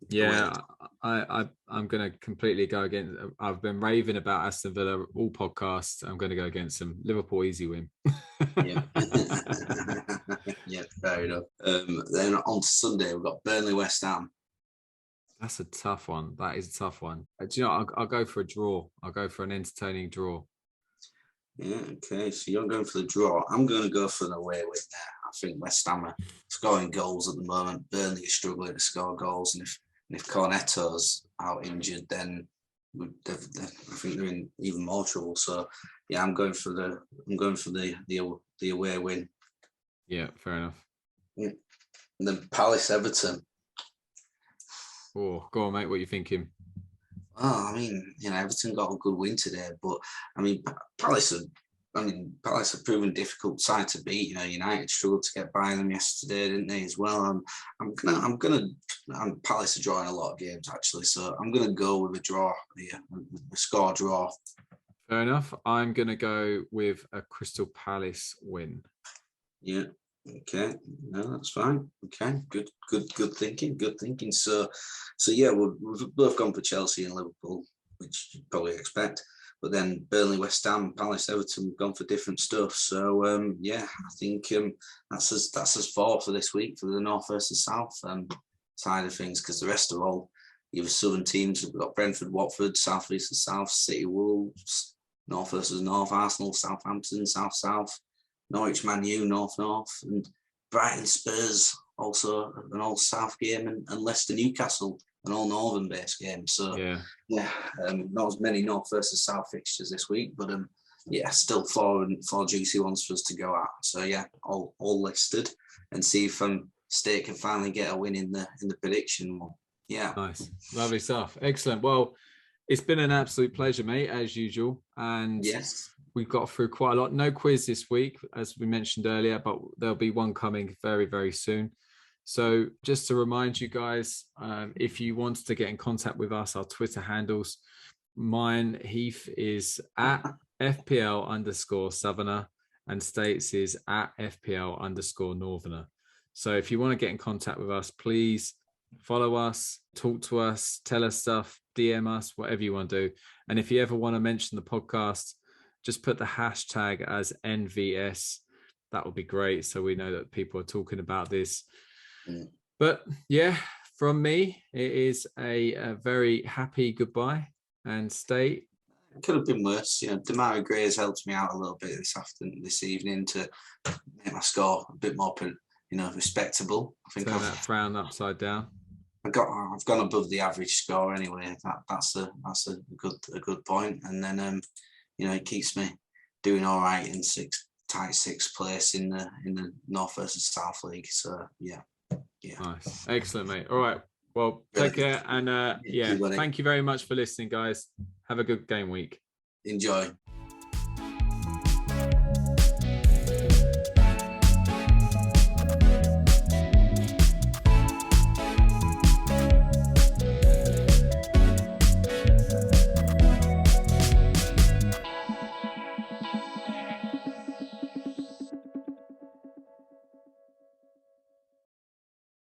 Yeah, I'm going to completely go against. I've been raving about Aston Villa all podcasts. I'm going to go against them. Liverpool easy win. Yeah, yeah, fair enough. Then on to Sunday, we've got Burnley West Ham. That's a tough one. That is a tough one. Do you know? I'll go for a draw. I'll go for an entertaining draw. Yeah, okay. So you're going for the draw. I'm going to go for the away win there. I think West Ham are scoring goals at the moment. Burnley is struggling to score goals, and if Cornetto's out injured, then I think they're in even more trouble. So yeah, I'm going for the away win. Yeah, fair enough. Yeah. And then Palace Everton. Oh, go on, mate. What are you thinking? Oh, I mean, Everton got a good win today, but I mean, Palace have proven difficult side to beat. United struggled to get by them yesterday, didn't they? As well. Palace are drawing a lot of games actually, so I'm gonna go with a draw here, a score draw. Fair enough. I'm gonna go with a Crystal Palace win. Yeah. Okay, no, that's fine. Okay, good thinking. So yeah, we've both gone for Chelsea and Liverpool, which you'd probably expect. But then Burnley, West Ham, Palace, Everton, we've gone for different stuff. So yeah, I think that's us four for this week for the North versus South side of things, because the rest are all either southern teams. We've got Brentford, Watford, South versus South, City, Wolves, North versus North, Arsenal, Southampton, South. Norwich, Man U, North, and Brighton, Spurs, also an all South game, and Leicester, Newcastle, an all Northern based game. So yeah, not as many North versus South fixtures this week, but yeah, still four juicy ones for us to go at. So yeah, all listed, and see if State can finally get a win in the prediction one. Yeah, nice, lovely stuff, excellent. Well, it's been an absolute pleasure, mate, as usual, and yes. We've got through quite a lot. No quiz this week, as we mentioned earlier, but there'll be one coming very, very soon. So just to remind you guys, if you want to get in contact with us, our Twitter handles, mine, Heath, is at FPL_Southerner, and States is at FPL_Northerner. So if you want to get in contact with us, please follow us, talk to us, tell us stuff, DM us, whatever you want to do. And if you ever want to mention the podcast, just put the hashtag as NvS. That would be great, so we know that people are talking about this. But yeah, from me, it is a very happy goodbye and stay. It could have been worse. Demarai Gray has helped me out a little bit this evening to make my score a bit more, respectable. I think Turn that frown upside down. I've gone above the average score anyway. That's a good point. And then it keeps me doing all right in sixth place in the North versus South League. So yeah. Nice, excellent, mate. All right, well, take care, and thank you very much for listening, guys. Have a good game week. Enjoy.